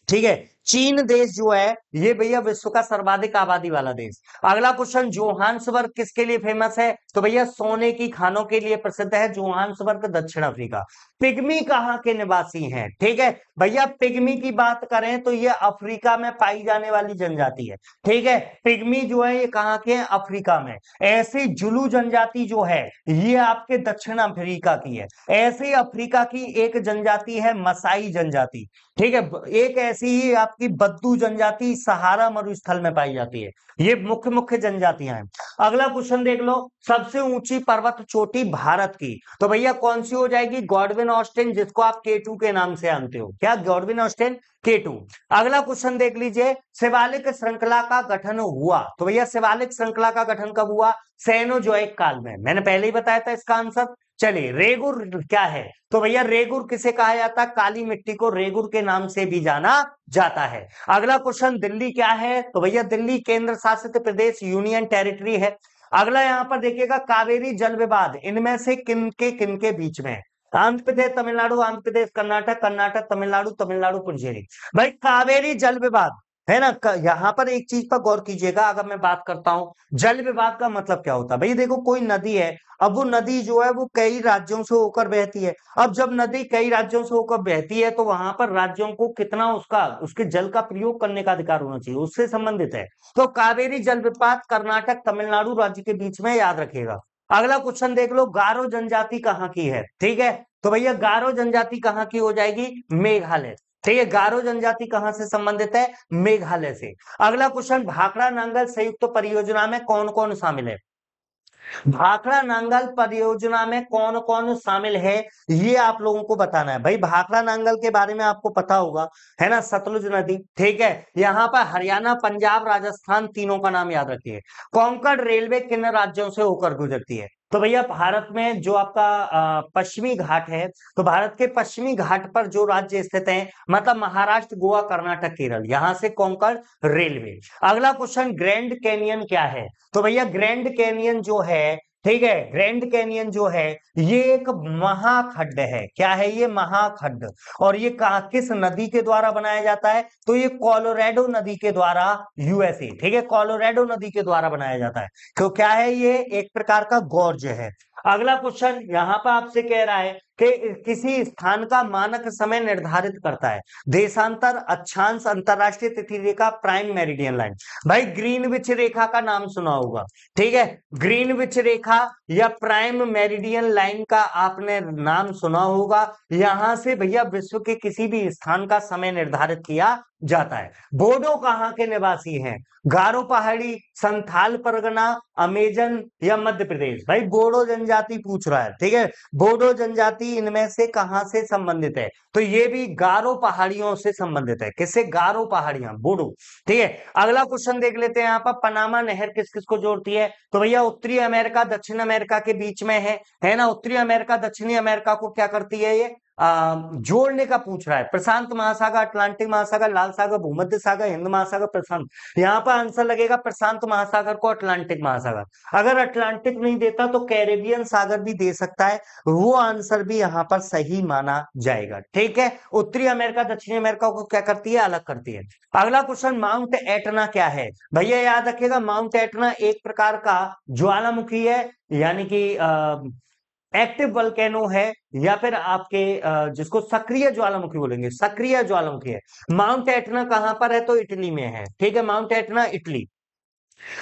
ठीक है, चीन देश जो है ये भैया विश्व का सर्वाधिक आबादी वाला देश। अगला क्वेश्चन, जोहान्सबर्ग किसके लिए फेमस है, तो भैया सोने की खानों के लिए प्रसिद्ध है जोहान्सबर्ग, दक्षिण अफ्रीका। पिग्मी कहाँ के निवासी हैं, ठीक है भैया, पिग्मी की बात करें तो ये अफ्रीका में पाई जाने वाली जनजाति है। ठीक है, पिग्मी जो है ये कहाँ के हैं, अफ्रीका में। ऐसी जुलू जनजाति जो है ये आपके दक्षिण अफ्रीका की है। ऐसे ही अफ्रीका की एक जनजाति है मसाई जनजाति। ठीक है, एक ऐसी ही आपकी बद्दू जनजाति सहारा मरुस्थल में पाई जाती है। ये मुख्य मुख्य जनजातियां हैं। अगला क्वेश्चन देख लो, सबसे ऊंची पर्वत चोटी भारत की, तो भैया कौन सी हो जाएगी, गॉडविन ऑस्टिन, जिसको आप K2 के नाम से जानते हो। क्या, गॉडविन ऑस्टिन, K2। अगला क्वेश्चन देख लीजिए, शिवालिक श्रृंखला का गठन हुआ, तो भैया शिवालिक श्रृंखला का गठन कब हुआ, सेनोजोइक काल में। मैंने पहले ही बताया था इसका आंसर। चलिए रेगुर क्या है, तो भैया रेगुर किसे कहा जाता है, काली मिट्टी को रेगुर के नाम से भी जाना जाता है। अगला क्वेश्चन, दिल्ली क्या है, तो भैया दिल्ली केंद्र शासित प्रदेश, यूनियन टेरिटरी है। अगला यहां पर देखिएगा, कावेरी जल विवाद इनमें से किन के बीच में है, आंध्र प्रदेश तमिलनाडु, आंध्र प्रदेश कर्नाटक, कर्नाटक तमिलनाडु, तमिलनाडु पुडुचेरी। भाई कावेरी जल विवाद है ना, यहां पर एक चीज पर गौर कीजिएगा, अगर मैं बात करता हूं जल विवाद का मतलब क्या होता है। भाई देखो, कोई नदी है, अब वो नदी जो है वो कई राज्यों से होकर बहती है। अब जब नदी कई राज्यों से होकर बहती है तो वहां पर राज्यों को कितना उसके जल का प्रयोग करने का अधिकार होना चाहिए, उससे संबंधित है। तो कावेरी जल विवाद कर्नाटक तमिलनाडु राज्य के बीच में, याद रखिएगा। अगला क्वेश्चन देख लो, गारो जनजाति कहाँ की है, ठीक है, तो भैया गारो जनजाति कहाँ की हो जाएगी, मेघालय। ठीक है, गारो जनजाति कहां से संबंधित है, मेघालय से। अगला क्वेश्चन, भाखड़ा नांगल संयुक्त परियोजना में कौन कौन शामिल है, भाखड़ा नांगल परियोजना में कौन कौन शामिल है, ये आप लोगों को बताना है। भाई भाखड़ा नांगल के बारे में आपको पता होगा, है ना, सतलुज नदी। ठीक है, यहाँ पर हरियाणा, पंजाब, राजस्थान, तीनों का नाम याद रखिए। कोंकण रेलवे किन राज्यों से होकर गुजरती है, तो भैया भारत में जो आपका पश्चिमी घाट है, तो भारत के पश्चिमी घाट पर जो राज्य स्थित है, मतलब महाराष्ट्र, गोवा, कर्नाटक, केरल, यहां से कोंकण रेलवे। अगला क्वेश्चन, ग्रैंड कैनियन क्या है, तो भैया ग्रैंड कैनियन जो है, ठीक है, ग्रैंड कैनियन जो है ये एक महाखड्ड है। क्या है ये, महाखड्ड। और ये किस नदी के द्वारा बनाया जाता है, तो ये कोलोराडो नदी के द्वारा, यूएसए। ठीक है, कोलोराडो नदी के द्वारा बनाया जाता है। तो क्या है ये, एक प्रकार का गॉर्ज है। अगला क्वेश्चन यहां पर आपसे कह रहा है कि किसी स्थान का मानक समय निर्धारित करता है, देशांतर, अक्षांश, अंतरराष्ट्रीय तिथि रेखा, प्राइम मेरिडियन लाइन। भाई ग्रीनविच रेखा का नाम सुना होगा। ठीक है, ग्रीनविच रेखा या प्राइम मेरिडियन लाइन का आपने नाम सुना होगा। यहां से भैया विश्व के किसी भी स्थान का समय निर्धारित किया जाता है। बोडो कहाँ के निवासी हैं, गारो पहाड़ी, संथाल परगना, अमेजन या मध्य प्रदेश। भाई बोडो जनजाति पूछ रहा है। ठीक है, बोडो जनजाति इनमें से कहां से संबंधित है, तो ये भी गारो पहाड़ियों से संबंधित है। किससे, गारो पहाड़ियां, बोडो। ठीक है, अगला क्वेश्चन देख लेते हैं, यहाँ पर पनामा नहर किस किस को जोड़ती है, तो भैया उत्तरी अमेरिका दक्षिण अमेरिका के बीच में है ना, उत्तरी अमेरिका दक्षिणी अमेरिका को क्या करती है ये, जोड़ने का पूछ रहा है। प्रशांत महासागर, अटलांटिक महासागर, लाल सागर, भूमध्य सागर, हिंद महासागर, प्रशांत। यहाँ पर आंसर लगेगा प्रशांत महासागर को अटलांटिक महासागर। अगर अटलांटिक नहीं देता तो कैरेबियन सागर भी दे सकता है, वो आंसर भी यहाँ पर सही माना जाएगा। ठीक है, उत्तरी अमेरिका दक्षिणी अमेरिका को क्या करती है, अलग करती है। अगला क्वेश्चन, माउंट एटना क्या है, भैया याद रखिएगा माउंट एटना एक प्रकार का ज्वालामुखी है, यानी कि एक्टिव वल्केनो है, या फिर आपके जिसको सक्रिय ज्वालामुखी बोलेंगे, सक्रिय ज्वालामुखी है। माउंट एटना कहां पर है, तो इटली में है। ठीक है, माउंट एटना इटली।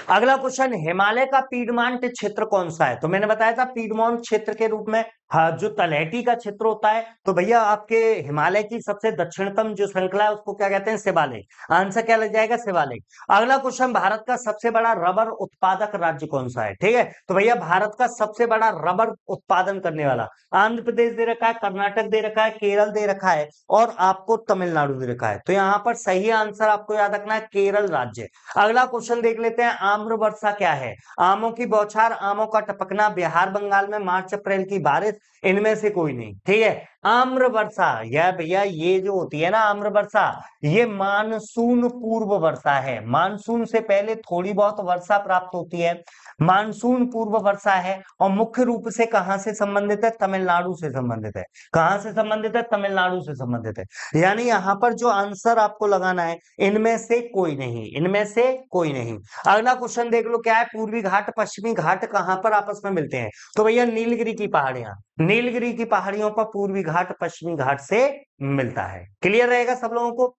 अगला क्वेश्चन, हिमालय का पीडमांट क्षेत्र कौन सा है? तो मैंने बताया था पीडमांट क्षेत्र के रूप में जो तलहटी का क्षेत्र होता है, तो भैया आपके हिमालय की सबसे दक्षिणतम जो श्रृंखला है उसको क्या कहते हैं? शिवालिक। आंसर क्या लग जाएगा? शिवालिक। अगला क्वेश्चन, भारत का सबसे बड़ा रबर उत्पादक राज्य कौन सा है? ठीक है, तो भैया भारत का सबसे बड़ा रबर उत्पादन करने वाला, आंध्र प्रदेश दे रखा है, कर्नाटक दे रखा है, केरल दे रखा है और आपको तमिलनाडु दे रखा है। तो यहाँ पर सही आंसर आपको याद रखना है केरल राज्य। अगला क्वेश्चन देख लेते हैं, आम्र वर्षा क्या है? आमों की बौछार, आमों का टपकना, बिहार बंगाल में मार्च अप्रैल की बारिश, इनमें से कोई नहीं। ठीक है, आम्र वर्षा, यह भैया ये जो होती है ना आम्र वर्षा, ये मानसून पूर्व वर्षा है। मानसून से पहले थोड़ी बहुत वर्षा प्राप्त होती है, मानसून पूर्व वर्षा है और मुख्य रूप से कहां से संबंधित है? तमिलनाडु से संबंधित है। कहां से संबंधित है? तमिलनाडु से संबंधित है। यानी यहां पर जो आंसर आपको लगाना है, इनमें से कोई नहीं, इनमें से कोई नहीं। अगला क्वेश्चन देख लो क्या है, पूर्वी घाट पश्चिमी घाट कहां पर आपस में मिलते हैं? तो भैया नीलगिरी की पहाड़ियां, नीलगिरी की पहाड़ियों पर पूर्वी घाट पश्चिमी घाट से मिलता है। क्लियर रहेगा सब लोगों को?